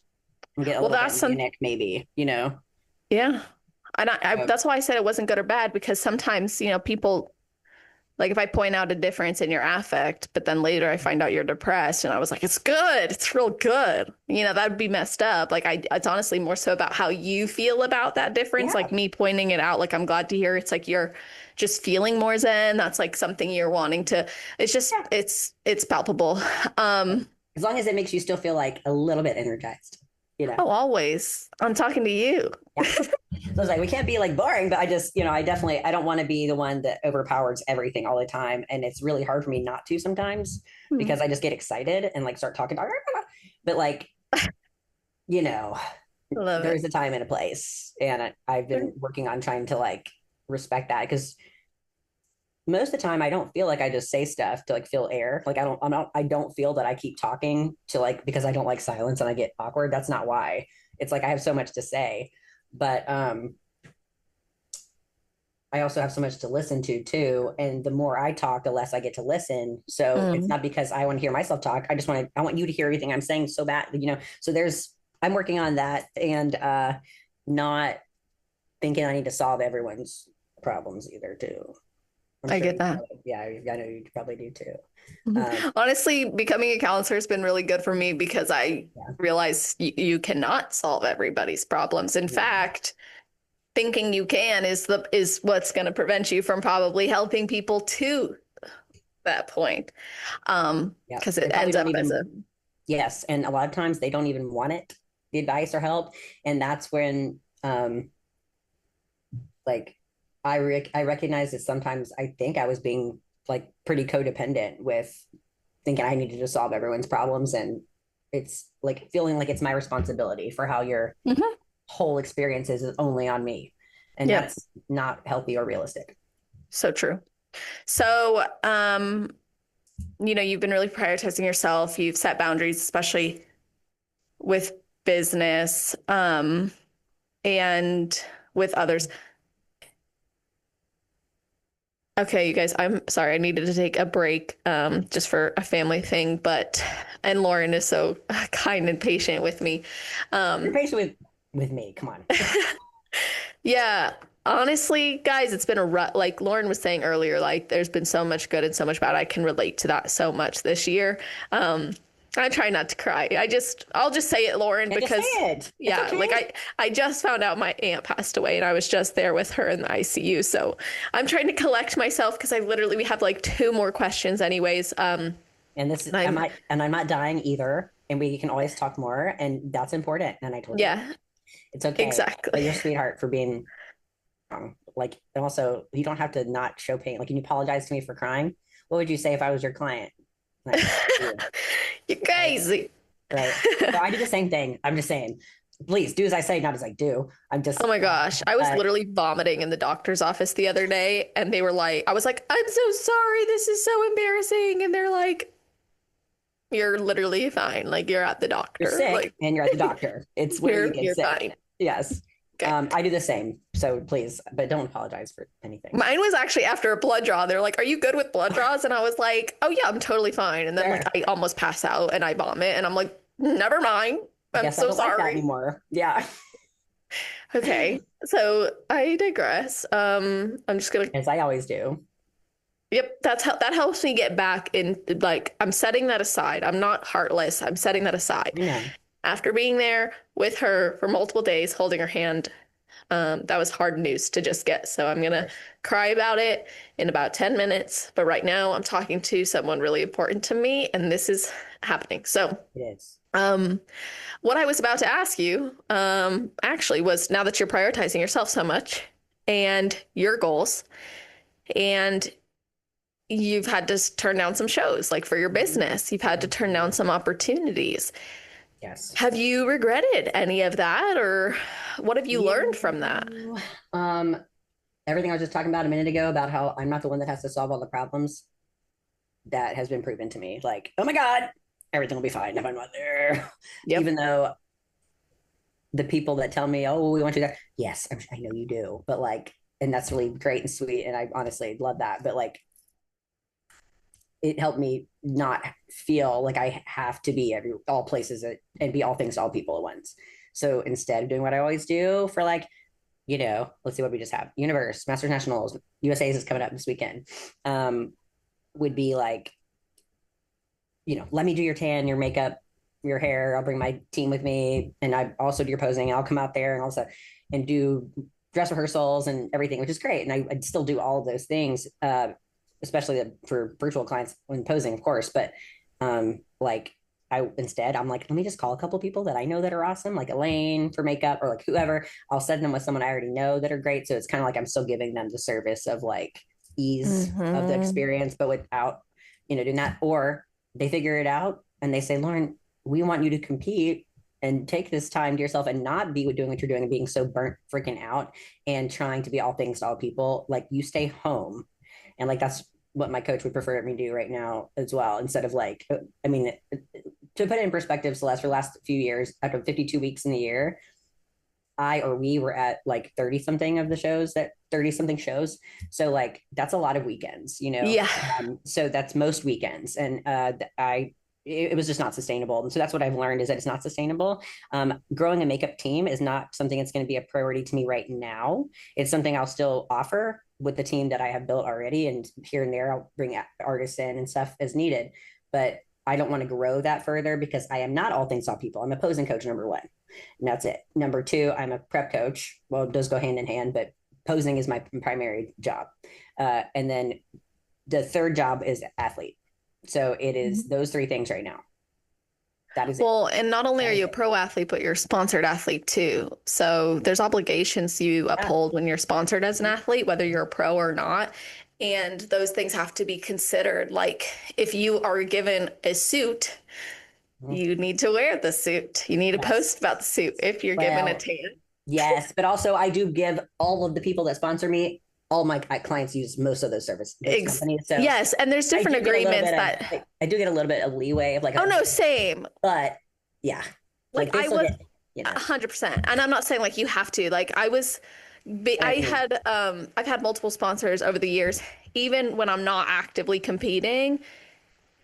Well, that's manic, maybe, Yeah. And that's why I said it wasn't good or bad, because sometimes, people, like if I point out a difference in your affect, but then later I find out you're depressed and I was like, it's good. It's real good. That'd be messed up. Like it's honestly more so about how you feel about that difference. Yeah. Like me pointing it out, like, I'm glad to hear it's like you're just feeling more zen. That's like something you're wanting to, it's just, it's palpable. As long as it makes you still feel like a little bit energized. Oh, always. I'm talking to you. Yeah. So I was like, we can't be like boring, but I just, I don't want to be the one that overpowers everything all the time. And it's really hard for me not to sometimes, because I just get excited and like start talking, but like, Love There it. is a time and a place, and I've been working on trying to like respect that, because most of the time I don't feel like I just say stuff to like fill air. Like I don't feel that I keep talking to like because I don't like silence and I get awkward. That's not why. It's like I have so much to say, but I also have so much to listen to too. And the more I talk, the less I get to listen. So it's Mm, not because I want to hear myself talk. I want you to hear everything I'm saying so bad, So I'm working on that, and not thinking I need to solve everyone's problems either too. I'm I sure get that. yeah, I know you probably do too. Mhm. Honestly, becoming a counselor has been really good for me because I Yeah, realize you cannot solve everybody's problems. In yeah, fact, thinking you can is what's going to prevent you from probably helping people to that point. yeah. Because it They probably ends don't up as a even, yes. And a lot of times they don't even want it, the advice or help. And that's when, like, I recognize that sometimes I think I was being like pretty codependent with thinking I needed to solve everyone's problems. And it's like feeling like it's my responsibility for how your Mhm. whole experience is only on me. And Yep, that's not healthy or realistic. so true. So, you've been really prioritizing yourself. You've set boundaries, especially with business, and with others. Okay, you guys, I'm sorry. I needed to take a break, just for a family thing, and Lauren is so kind and patient with me. You're Um, patient with me. Come on. yeah, honestly, guys, it's been a rut. Like Lauren was saying earlier, like there's been so much good and so much bad. I can relate to that so much this year. Um, I try not to cry. I'll just say it, Lauren, And just say because it. It's yeah, okay. like I just found out my aunt passed away and I was just there with her in the ICU. So I'm trying to collect myself because we have like two more questions anyways. And this And I'm I'm not dying either. And we can always talk more. And that's important. And I told you yeah, it's okay. exactly. But you're a sweetheart for being wrong. Like, and also you don't have to not show pain. Like, can you apologize to me for crying? What would you say if I was your client? Like, yeah, You're right. crazy. Right. So I do the same thing. I'm just saying, please do as I say, not as I do. I'm Oh just my gosh. I was uh, literally vomiting in the doctor's office the other day, and I was like, I'm so sorry. This is so embarrassing. And they're like, you're literally fine. Like, you're at the you're doctor. sick Like, and you're at the doctor. It's where you get you're sick. fine. Yes. Okay. I do the same. So please, but don't apologize for anything. Mine was actually after a blood draw. They're like, are you good with blood draws? And I was like, oh, yeah, I'm totally fine. And then, like, Sure. I almost pass out and I vomit. And I'm like, never mind. I I'm guess I so don't like that sorry. anymore. Yeah. Okay. So I digress. I'm just gonna As I always do. Yep, that helps me get back in. Like, I'm setting that aside. I'm not heartless. I'm setting that aside. I know. After being there with her for multiple days, holding her hand, that was hard news to just get. So I'm gonna cry about it in about 10 minutes. But right now, I'm talking to someone really important to me, and this is happening. So, It is. um, what I was about to ask you, actually was now that you're prioritizing yourself so much and your goals, and you've had to turn down some shows, like for your business. You've had to turn down some opportunities. Yes. Have you regretted any of that, or what have you learned from that? You, um, everything I was just talking about a minute ago about how I'm not the one that has to solve all the problems, that has been proven to me. Like, oh my God, everything will be fine if I'm not there. Yep. Even though the people that tell me, oh, we want you there. Yes, I know you do. But like, and that's really great and sweet. And I honestly love that. But like, it helped me not feel like I have to be all places and be all things to all people at once. So instead of doing what I always do for like, let's see what we just have. Universe, Masters Nationals, USA's is coming up this weekend. Would be like, let me do your tan, your makeup, your hair. I'll bring my team with me, and I also do your posing. I'll come out there and also and do dress rehearsals and everything, which is great. And I'd still do all of those things, especially for virtual clients when posing, of course. But like I'm like, let me just call a couple people that I know that are awesome, like Elaine for makeup or like whoever. I'll send them with someone I already know that are great. So it's kind of like I'm still giving them the service of like ease of the Mm-hmm. experience, but without, doing that. Or they figure it out and they say, Lauren, we want you to compete. and take this time to yourself and not be doing what you're doing and being so burnt freaking out and trying to be all things to all people. Like, you stay home. And like, that's what my coach would prefer me to do right now as well. Instead of like, I mean, to put it in perspective, Celeste, for the last few years, after 52 weeks in the year, we were at like 30 something of the shows, that 30 something shows. So like, that's a lot of weekends, you know? Yeah. So that's most weekends. And it was just not sustainable. And so that's what I've learned, is that it's not sustainable. Growing a makeup team is not something that's going to be a priority to me right now. It's something I'll still offer with the team that I have built already. And here and there, I'll bring artists in and stuff as needed. But I don't want to grow that further, because I am not all things to all people. I'm a posing coach, number one. And that's it. Number two, I'm a prep coach. Well, it does go hand in hand, but posing is my primary job. And then the third job is athlete. So it is those three things right now. That is it. Well, and not only are you a pro athlete, but you're a sponsored athlete too. So there's obligations you uphold when you're sponsored as an athlete, whether you're a pro or not. And those things have to be considered. Like, if you are given a suit, you need to wear the suit. You need to post about the suit if you're given a tan. Yes, but also I do give all of the people that sponsor me, all my clients use most of those services. So yes, and there's different agreements that I do get a little bit of leeway of like, oh no, same. But yeah, like I would 100%. And I'm not saying like you have to. Like I've had multiple sponsors over the years. Even when I'm not actively competing,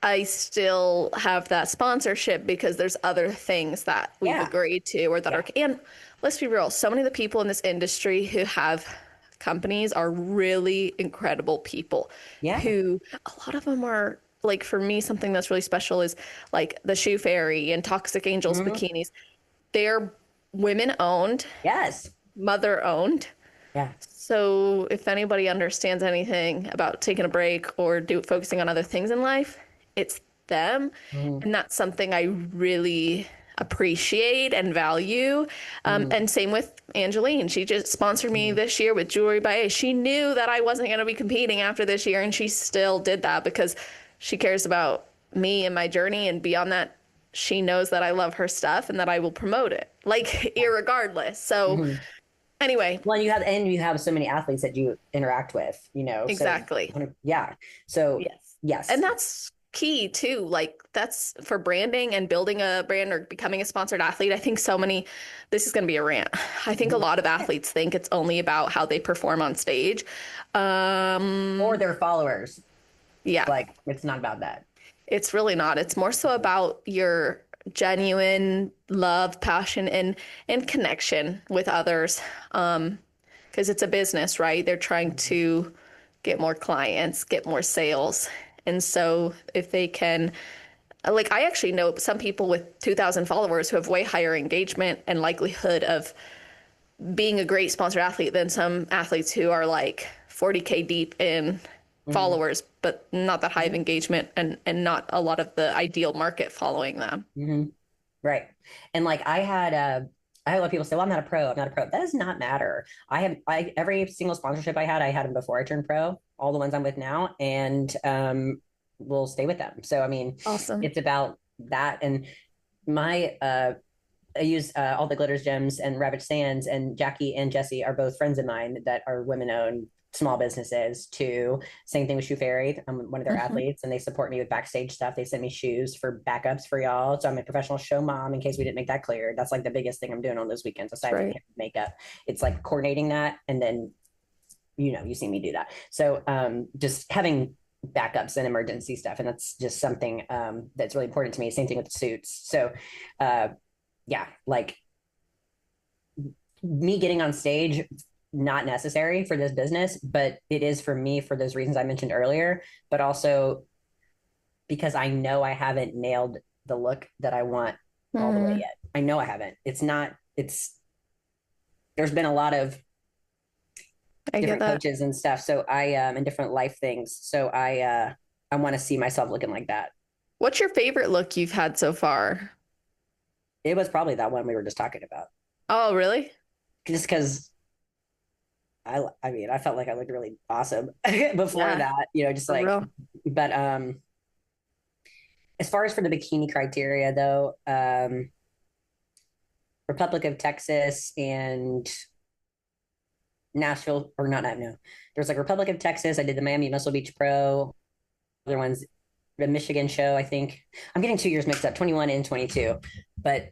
I still have that sponsorship because there's other things that we've agreed to or that are, and let's be real, so many of the people in this industry who have companies are really incredible people who, a lot of them are like, for me, something that's really special is like the Shoe Fairy and Toxic Angels bikinis. They're women owned. Yes. Mother owned. Yeah. So if anybody understands anything about taking a break or focusing on other things in life, it's them. And that's something I really appreciate and value. And same with Angeline. She just sponsored me this year with Jewelry by A. She knew that I wasn't going to be competing after this year, and she still did that because she cares about me and my journey. And beyond that, she knows that I love her stuff and that I will promote it, like, irregardless. So anyway. Well, you have so many athletes that you interact with, you know. Exactly. So, yeah. So yes. And that's key too. Like, that's for branding and building a brand or becoming a sponsored athlete. I think this is going to be a rant. I think a lot of athletes think it's only about how they perform on stage. Or their followers. Yeah. Like, it's not about that. It's really not. It's more so about your genuine love, passion, and connection with others. Because it's a business, right? They're trying to get more clients, get more sales. And so if they can, like, I actually know some people with 2,000 followers who have way higher engagement and likelihood of being a great sponsored athlete than some athletes who are like 40K deep in followers, but not that high of engagement and not a lot of the ideal market following them. Right. And like, I had a lot of people say, well, I'm not a pro. That does not matter. Every single sponsorship I had them before I turned pro, all the ones I'm with now, and we'll stay with them. So, I mean, awesome. It's about that. And I use all the Glitters Gems and Ravage Sands, and Jackie and Jesse are both friends of mine that are women-owned small businesses too. Same thing with Shoe Fairy. I'm one of their athletes, and they support me with backstage stuff. They send me shoes for backups for y'all. So I'm a professional show mom, in case we didn't make that clear. That's like the biggest thing I'm doing on those weekends, aside from makeup. It's like coordinating that, and then, you see me do that. So just having backups and emergency stuff, and that's just something that's really important to me. Same thing with the suits. So like, me getting on stage, not necessary for this business, but it is for me for those reasons I mentioned earlier, but also because I know I haven't nailed the look that I want all the way yet. I know I haven't. There's been a lot of different coaches and stuff. So and different life things. So I want to see myself looking like that. What's your favorite look you've had so far? It was probably that one we were just talking about. Oh, really? Just because I mean, I felt like I looked really awesome before that, just like, but as far as for the bikini criteria though, Republic of Texas and Nashville, or not, no. There's like Republic of Texas. I did the Miami Muscle Beach Pro. Other ones, the Michigan show, I think. I'm getting 2 years mixed up, 21 and 22. But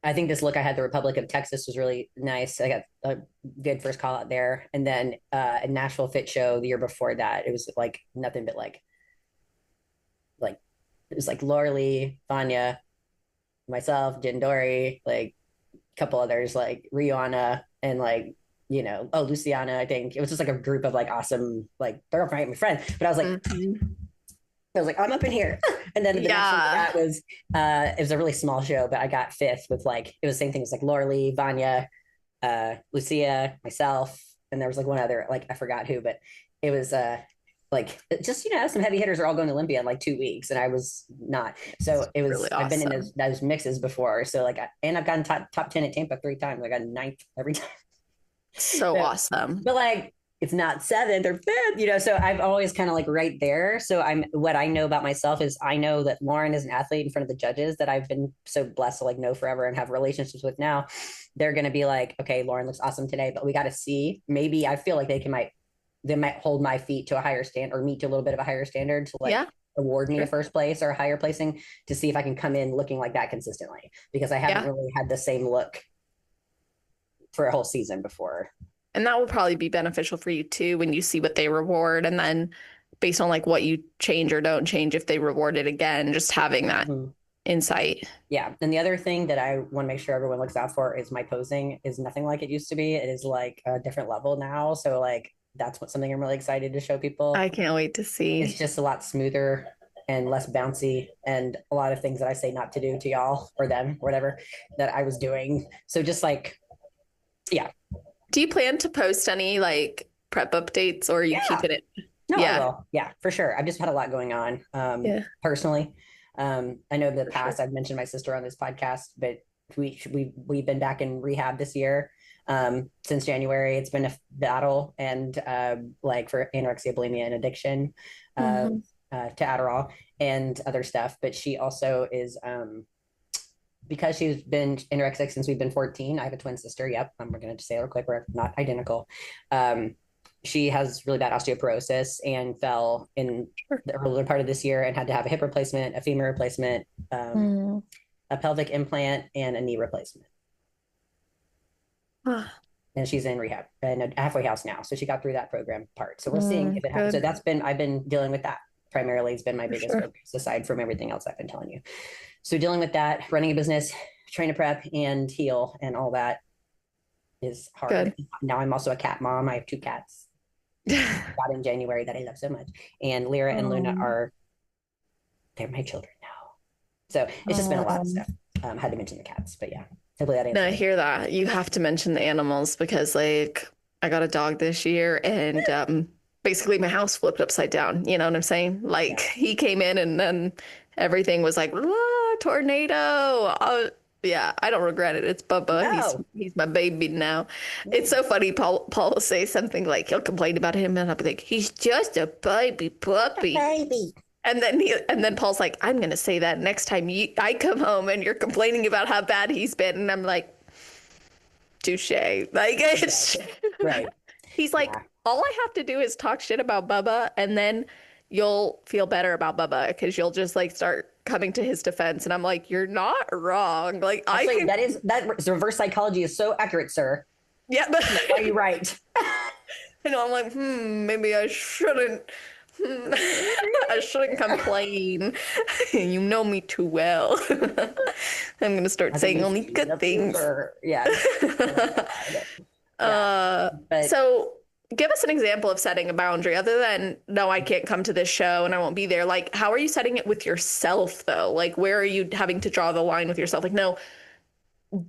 I think this look I had, the Republic of Texas, was really nice. I got a good first call out there. And then a Nashville Fit Show the year before that, it was like nothing but like it was like Laura Lee, Vanya, myself, Jen Dory, like a couple others, like Rihanna, and like, Luciana, I think. It was just like a group of like awesome, like, they're my friend. But I was like, I'm up in here. And then the next one that was, it was a really small show, but I got fifth with like, it was the same thing as like Laura Lee, Vanya, Lucia, myself. And there was like one other, like, I forgot who, but it was like, just, some heavy hitters are all going to Olympia in like 2 weeks. And I was not. So it was, really awesome. I've been in those mixes before. So like, and I've gotten top 10 at Tampa 3 times. I got ninth every time. So awesome. But like, it's not seventh or fifth, so I've always kind of like right there. So what I know about myself is I know that Lauren is an athlete in front of the judges that I've been so blessed to like know forever and have relationships with now. They're going to be like, okay, Lauren looks awesome today, but we got to see, maybe I feel like they might hold my feet to a higher standard, or meet to a little bit of a higher standard to like award me a first place or a higher placing, to see if I can come in looking like that consistently, because I haven't really had the same look for a whole season before. And that will probably be beneficial for you too, when you see what they reward, and then based on like what you change or don't change, if they reward it again, just having that insight. Yeah. And the other thing that I want to make sure everyone looks out for is my posing is nothing like it used to be. It is like a different level now. So like, that's something I'm really excited to show people. I can't wait to see. It's just a lot smoother and less bouncy, and a lot of things that I say not to do to y'all or them, or whatever, that I was doing. So just like, yeah. Do you plan to post any like prep updates, or are you keeping it? No, I will. Yeah, for sure. I've just had a lot going on personally. I know in the past I've mentioned my sister on this podcast, but we've been back in rehab this year. Since January. It's been a battle, and like for anorexia, bulimia, and addiction to Adderall and other stuff. But she also is because she's been anorexic since we've been 14. I have a twin sister. Yep. We're going to say it real quick. We're not identical. She has really bad osteoporosis and fell in the earlier part of this year and had to have a hip replacement, a femur replacement, a pelvic implant, and a knee replacement. And she's in rehab in a halfway house now. So she got through that program part. So we're seeing if it happens. So I've been dealing with that primarily. It's been my biggest focus, aside from everything else I've been telling you. So dealing with that, running a business, trying to prep and heal, and all that is hard. Good. Now I'm also a cat mom. I have 2 cats. Got in January that I love so much. And Lyra and Luna they're my children now. So it's just been a lot of stuff. Had to mention the cats, but yeah. Hopefully that I hear that. You have to mention the animals, because like I got a dog this year, and basically my house flipped upside down. You know what I'm saying? Like he came in, and then everything was like, tornado. Yeah, I don't regret it. It's Bubba. No. He's my baby now. It's so funny. Paul will say something like, he'll complain about him, and I'll be like, he's just a baby puppy. Baby. And then Paul's like, I'm gonna say that next time I come home and you're complaining about how bad he's been, and I'm like, touche. Like it's right. He's like, all I have to do is talk shit about Bubba, and then you'll feel better about Bubba, because you'll just like start coming to his defense. And I'm like, you're not wrong. Like actually, that reverse psychology is so accurate, sir. Yeah, but are you right? I'm like, maybe I shouldn't. I shouldn't complain. You know me too well. I'm gonna start saying only good things. Yeah. So give us an example of setting a boundary, other than, no, I can't come to this show and I won't be there. Like, how are you setting it with yourself though? Like, where are you having to draw the line with yourself? Like, no,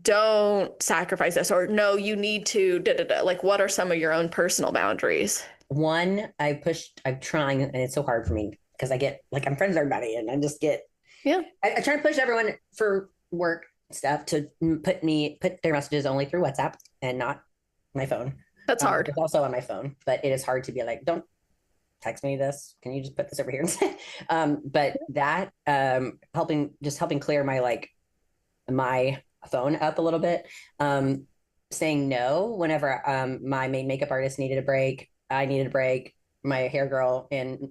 don't sacrifice this, or no, you need to Like, what are some of your own personal boundaries? One, I'm trying, and it's so hard for me, because I get like, I'm friends with everybody, and I just get, I try to push everyone for work stuff to put their messages only through WhatsApp and not my phone. That's hard. It's also on my phone, but it is hard to be like, don't text me this. Can you just put this over here instead? But that helping clear my like my phone up a little bit, saying no whenever my main makeup artist needed a break, I needed a break, my hair girl and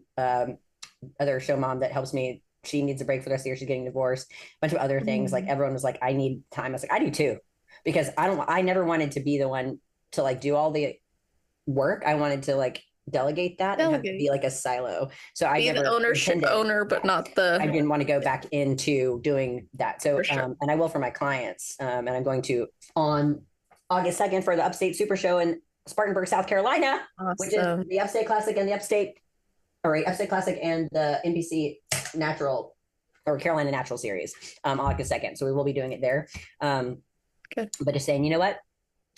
other show mom that helps me, she needs a break for the rest of the year, she's getting divorced, a bunch of other things. Like everyone was like, I need time. I was like, I do too, because I never wanted to be the one to like do all the work. I wanted to like delegate that and have it be like a silo. So I be the never ownership owner, but not I the. didn't want to go back into doing that. So, For sure. and I will for my clients. And I'm going to on August 2nd for the Upstate Super Show in Spartanburg, South Carolina, which is Awesome. the Upstate Classic and the Upstate, or Upstate Classic and the NBC Natural or Carolina Natural Series, August 2nd. So we will be doing it there. Good. But just saying, you know what?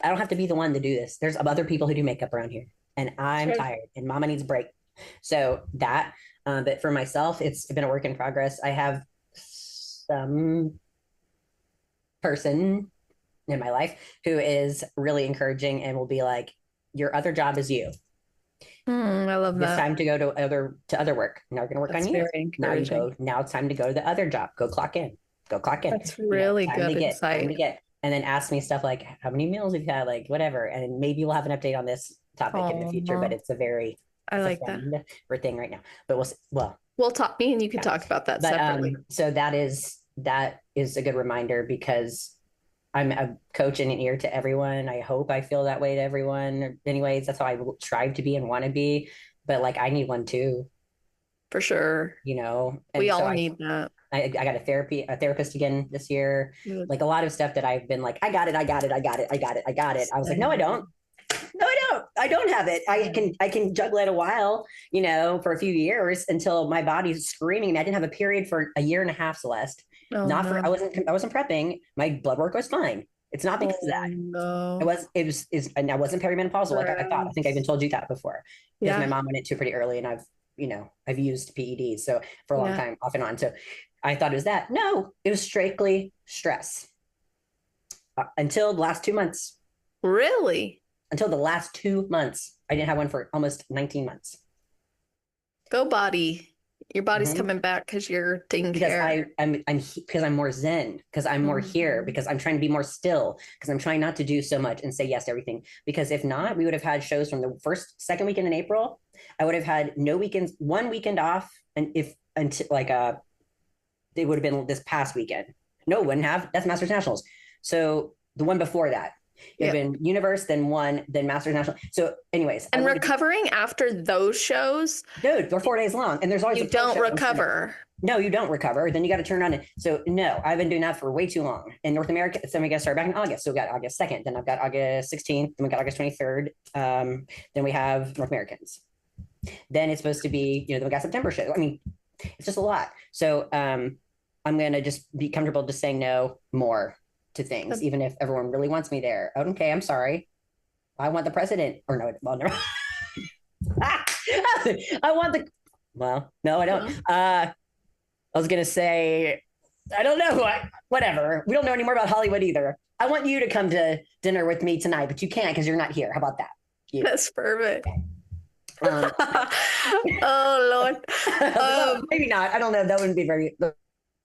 I don't have to be the one to do this. There's other people who do makeup around here, and I'm Sure. tired, and Mama needs a break. So that, but for myself, it's been a work in progress. I have some person in my life who is really encouraging and will be like, "Your other job is you. I love It's that. time to go to other work. Now we're going to work That's on you. very Now you encouraging. go. Now it's time to go to the other job. Go clock in. Go clock in. That's really time good to get, insight. time to get, and then ask me stuff like, how many meals have you had, like whatever, and maybe we'll have an update on this topic in the future. But it's a very I like that. for thing right now. But we'll talk. Me and you can talk about that separately. So that is a good reminder, because I'm a coach and an ear to everyone. I hope I feel that way to everyone. Anyways, that's how I strive to be and want to be. But like, I need one too, For sure. And We so all need that. I got a therapist again this year. Good. Like a lot of stuff that I've been like, I got it. I was like, no, I don't. No, I don't. I don't have it. I can juggle it a while, for a few years until my body's screaming. I didn't have a period for a year and a half, Celeste. Oh, Not no. for I wasn't prepping. My blood work was fine. It's not because of that. No. And I wasn't perimenopausal like I thought. I think I even told you that before. Because my mom went into pretty early, and I've used PEDs so for a long time, off and on. So I thought it was that. No, it was strictly stress. Until the last 2 months. Really? Until the last 2 months. I didn't have one for almost 19 months. Go body. Your body's coming back because you're taking care. I'm because I'm more zen, because I'm more here, because I'm trying to be more still, because I'm trying not to do so much and say yes to everything. Because if not, we would have had shows from the second weekend in April. I would have had no weekends, one weekend off, and until like it would have been this past weekend. No, wouldn't have. That's Masters Nationals. So the one before that. It had been Universe, then Masters National. So, anyways, and recovering after those shows, dude, they're 4 days long, and there's always you don't recover. No, you don't recover. Then you got to turn on it. So, no, I've been doing that for way too long in North America. So we got to start back in August. So we got August 2nd. Then I've got August 16th. Then we got August 23rd. Then we have North Americans. Then it's supposed to be, then we got September show. I mean, it's just a lot. So I'm going to just be comfortable just saying no more to things, even if everyone really wants me there. Okay, I'm sorry. I want the president, or no, well, no. I want the, well, no, I don't. I was going to say, I don't know. Whatever. We don't know any more about Hollywood either. I want you to come to dinner with me tonight, but you can't because you're not here. How about that? That's perfect. Oh, Lord. Maybe not. I don't know. That wouldn't be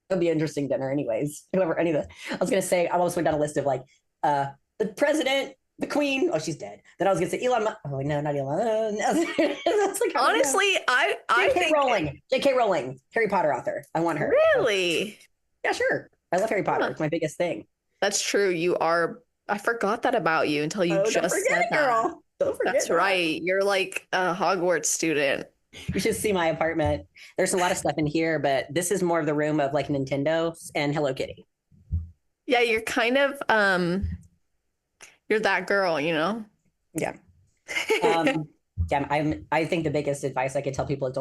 that'd be an interesting dinner anyways. I was going to say, I almost went down a list of like the president, the queen. Oh, she's dead. Then I was going to say Elon. Oh, no, not Elon. That's like, honestly, I think J.K. Rowling, Harry Potter author. I want her. Really? Yeah, sure. I love Harry Potter. It's my biggest thing. That's true. You are. I forgot that about you until you just said that. Girl. Don't forget. That's right. You're like a Hogwarts student. You should see my apartment. There's a lot of stuff in here, but this is more of the room of like Nintendo and Hello Kitty. Yeah, you're kind of you're that girl, Yeah. I think the biggest advice I could tell people is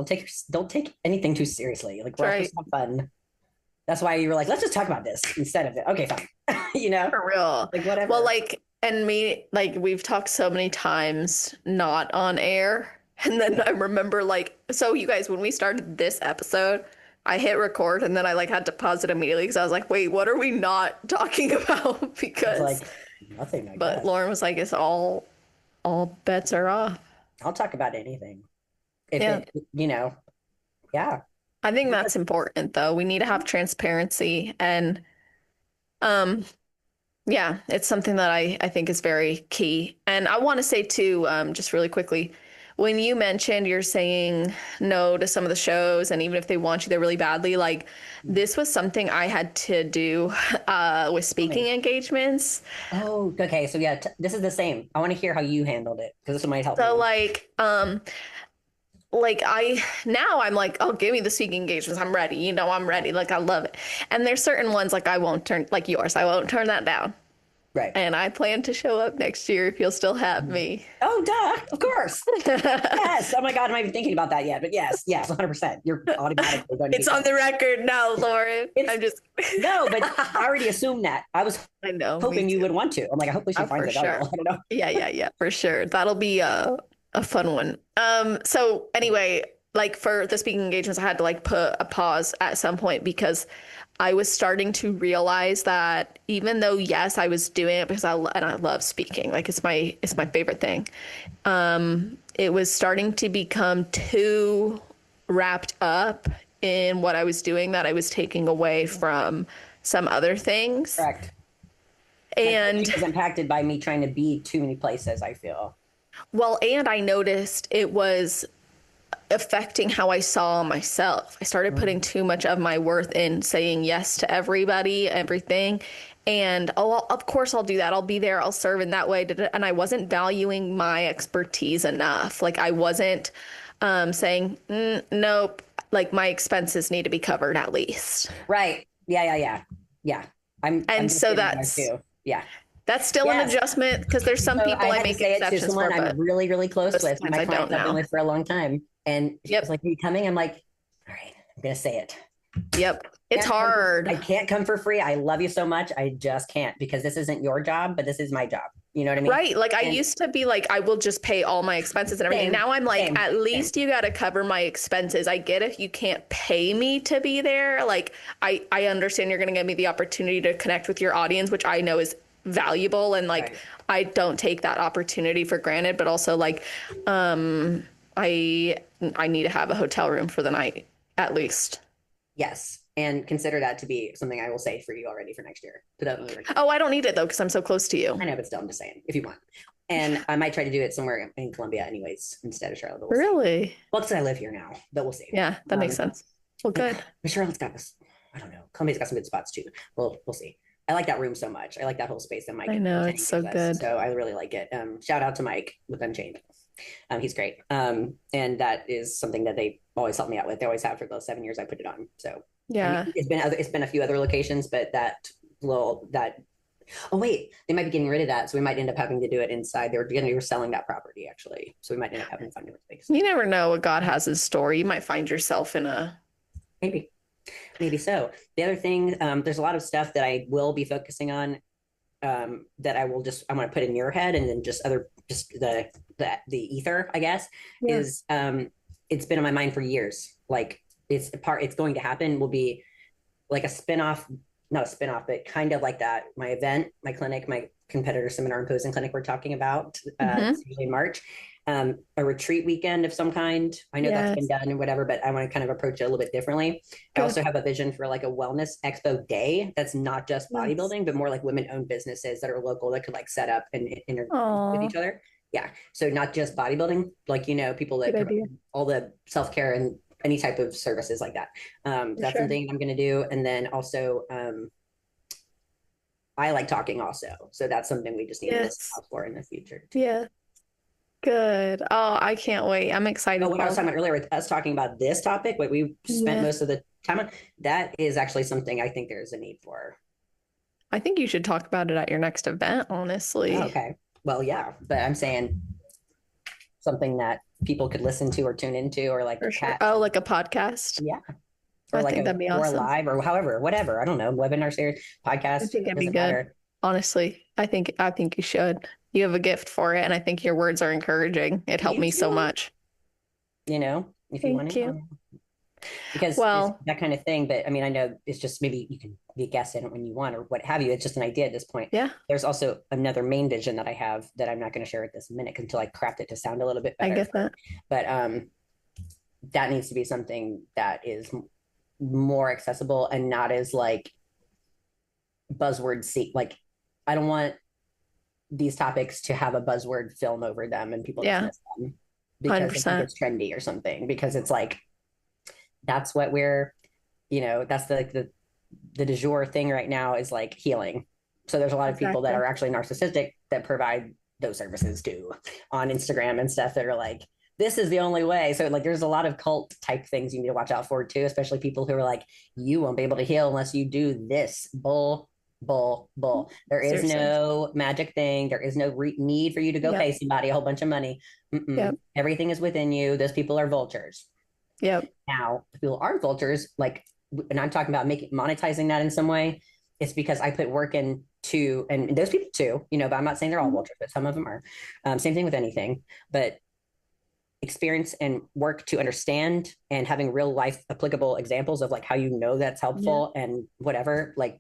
don't take anything too seriously. Like, we're just have fun. That's why you were like, let's just talk about this instead of it. Okay, fine. For real. Like, whatever. Well, and me, we've talked so many times not on air. And then I remember so you guys, when we started this episode, I hit record and then I had to pause it immediately because I was like, wait, what are we not talking about? Because nothing like but that. Lauren was like, it's all bets are off. I'll talk about anything. Yeah. I think that's important though. We need to have transparency, and Yeah, it's something that I think is very key. And I want to say too, just really quickly, when you mentioned you're saying no to some of the shows, and even if they want you there really badly, like this was something I had to do with speaking engagements. Oh, okay. So yeah, this is the same. I want to hear how you handled it because this might help So me. like I now I'm like, oh, give me the speaking engagements. I'm ready. You know, I'm ready. Like I love it. And there's certain ones like I won't turn like yours. I won't turn that down. Right. And I plan to show up next year if you'll still have me. Oh, duh. Of course. Yes. Oh my God. I'm not even thinking about that yet. But yes, 100%. You're automatically going to It's on the record now, Lauren. I'm just no, but I already assumed that. I was I know. hoping you would want to. I'm like, I hope she finds For it sure. valuable. I don't know. Yeah, for sure. That'll be a fun one. So anyway, like for the speaking engagements, I had to like put a pause at some point because I was starting to realize that even though yes, I was doing it because I love speaking, like it's my favorite thing. It was starting to become too wrapped up in what I was doing that I was taking away from some other things. Correct. And it was impacted by me trying to be too many places, I feel. well, and I noticed it was affecting how I saw myself. I started putting too much of my worth in saying yes to everybody, everything. And oh, of course I'll do that. I'll be there. I'll serve in that way. And I wasn't valuing my expertise enough. Like I wasn't saying, nope, like my expenses need to be covered at least. Right. Yeah. I'm So too. Yeah. That's still an adjustment because there's some people I make exceptions for. Someone I'm really, really close with. My client I've been with for a long time. And she was like, are you coming? I'm like, all right, I'm going to say it. Yep. It's hard. I can't come for free. I love you so much. I just can't because this isn't your job, but this is my job. You know what I mean? Right. Like I used to be like, I will just pay all my expenses and everything. Now I'm like, at least you got to cover my expenses. I get if you can't pay me to be there. Like I understand you're going to give me the opportunity to connect with your audience, which I know is valuable. And like, I don't take that opportunity for granted, but also like, I need to have a hotel room for the night at least. Yes. And consider that to be something I will say for you already for next year. Oh, I don't need it though, because I'm so close to you. I know, but still, I'm just saying, if you want. And I might try to do it somewhere in Columbia anyways, instead of Charlotte. We'll really? See. Well, because I live here now, but we'll see. Yeah, that makes sense. Well, good. But Charlotte's got this, I don't know. Columbia's got some good spots too. We'll see. I like that room so much. I like that whole space that Mike. I know, it's so good. So I really like it. Shout out to Mike with Unchained. He's great. And that is something that they always help me out with. They always have for those 7 years I put it on. So yeah, it's been a few other locations, but oh wait, they might be getting rid of that. So we might end up having to do it inside. They were selling that property actually. So we might end up having to find a different space. You never know what God has in store. You might find yourself in a maybe so. The other thing, there's a lot of stuff that I will be focusing on that I'm going to put in your head, and then just the ether, I guess, is it's been on my mind for years. Like it's going to happen will be like not a spinoff, but kind of like that. My event, my clinic, my competitor seminar and posing clinic we're talking about, it's usually in March. A retreat weekend of some kind. I know that's been done and whatever, but I want to kind of approach it a little bit differently. Good. I also have a vision for like a wellness expo day that's not just bodybuilding, but more like women-owned businesses that are local that could like set up and interact with each other. Yeah. So not just bodybuilding, like, people that all the self-care and any type of services like that. That's something I'm going to do. And then also, I like talking also. So that's something we just need to listen out for in the future too. Yeah. Good. Oh, I can't wait. I'm excited. What I was talking about earlier with us talking about this topic, what we spent most of the time on, that is actually something I think there's a need for. I think you should talk about it at your next event, honestly. Oh, okay. Well, yeah, but I'm saying something that people could listen to or tune into, or like like a podcast. Yeah. Or I think that'd be awesome. Or live, or however, whatever. I don't know. Webinar series, podcast. I think it'd be good. Matter. Honestly, I think you should. You have a gift for it, and I think your words are encouraging. It helped me so much. If you want to. Because that kind of thing. But I mean, I know it's just maybe you can be a guest in it when you want or what have you. It's just an idea at this point. Yeah. There's also another main vision that I have that I'm not going to share at this minute until I craft it to sound a little bit better. I get that. But that needs to be something that is more accessible and not as like buzzword seek. Like, I don't want these topics to have a buzzword film over them and people dismiss them because they think 100%. it's trendy or something. Because it's like that's what we're, that's the du jour thing right now is like healing. So there's a lot of people that are actually narcissistic that provide those services too on Instagram and stuff that are like, this is the only way. So like there's a lot of cult type things you need to watch out for too, especially people who are like, you won't be able to heal unless you do this. Bull. There is Seriously. no magic thing. There is no need for you to go pay somebody a whole bunch of money. Everything is within you. Those people are vultures. Now, if people aren't vultures, like, and I'm talking about monetizing that in some way, it's because I put work into, and those people too, but I'm not saying they're all vultures, but some of them are. Same thing with anything, but experience and work to understand and having real life applicable examples of like how that's helpful and whatever. Like,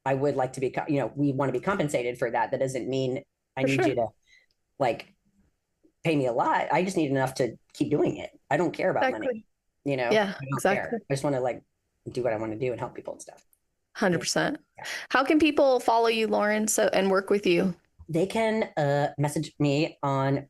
I would like to be, we want to be compensated for that. That doesn't mean I need you to like pay me a lot. I just need enough to keep doing it. I don't care about money. Yeah, exactly. I just want to like do what I want to do and help people and stuff. 100%. How can people follow you, Lauren, and work with you? They can message me on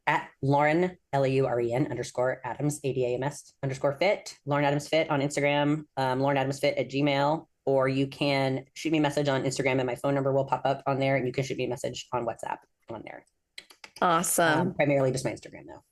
at Lauren, LAUREN _Adams, ADAMS _fit, Lauren Adams Fit on Instagram, Lauren Adams Fit at Gmail, or you can shoot me a message on Instagram and my phone number will pop up on there, and you can shoot me a message on WhatsApp on there. Awesome. Primarily just my Instagram though.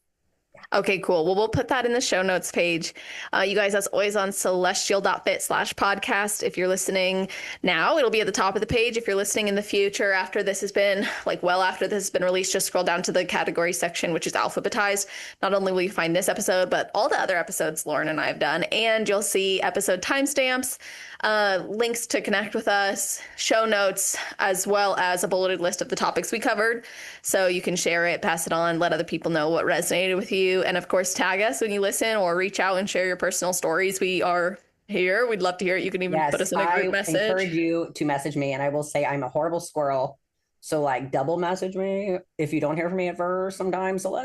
Okay, cool. Well, we'll put that in the show notes page. You guys, as always, on celestial.fit/podcast. If you're listening now, it'll be at the top of the page. If you're listening in the future, after this has been, after this has been released, just scroll down to the category section, which is alphabetized. Not only will you find this episode, but all the other episodes Lauren and I have done. And you'll see episode timestamps, links to connect with us, show notes, as well as a bulleted list of the topics we covered. So you can share it, pass it on, let other people know what resonated with you. And of course, tag us when you listen or reach out and share your personal stories. We are here. We'd love to hear it. You can even put us in a group message. I encourage you to message me. And I will say I'm a horrible squirrel. So like double message me if you don't hear from me at first sometimes. So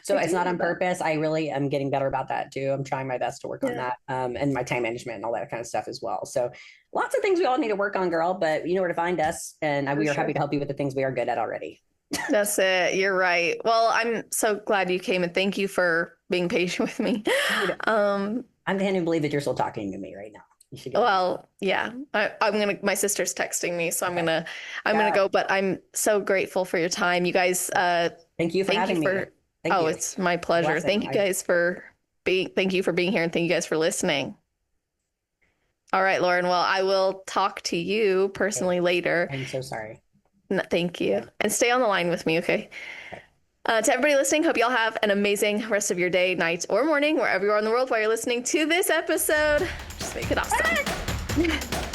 So it's not on purpose. I really am getting better about that too. I'm trying my best to work on that and my time management and all that kind of stuff as well. So lots of things we all need to work on, girl, but you know where to find us. And we are happy to help you with the things we are good at already. That's it. You're right. Well, I'm so glad you came and thank you for being patient with me. I can't even believe that you're still talking to me right now. You should my sister's texting me, so I'm gonna go, but I'm so grateful for your time. You guys, thank you for having me. It's my pleasure. Thank you guys for being here, and thank you guys for listening. All right, Lauren. Well, I will talk to you personally later. I'm so sorry. No, thank you. And stay on the line with me, okay? To everybody listening, hope y'all have an amazing rest of your day, night, or morning, wherever you are in the world while you're listening to this episode. Just make it awesome.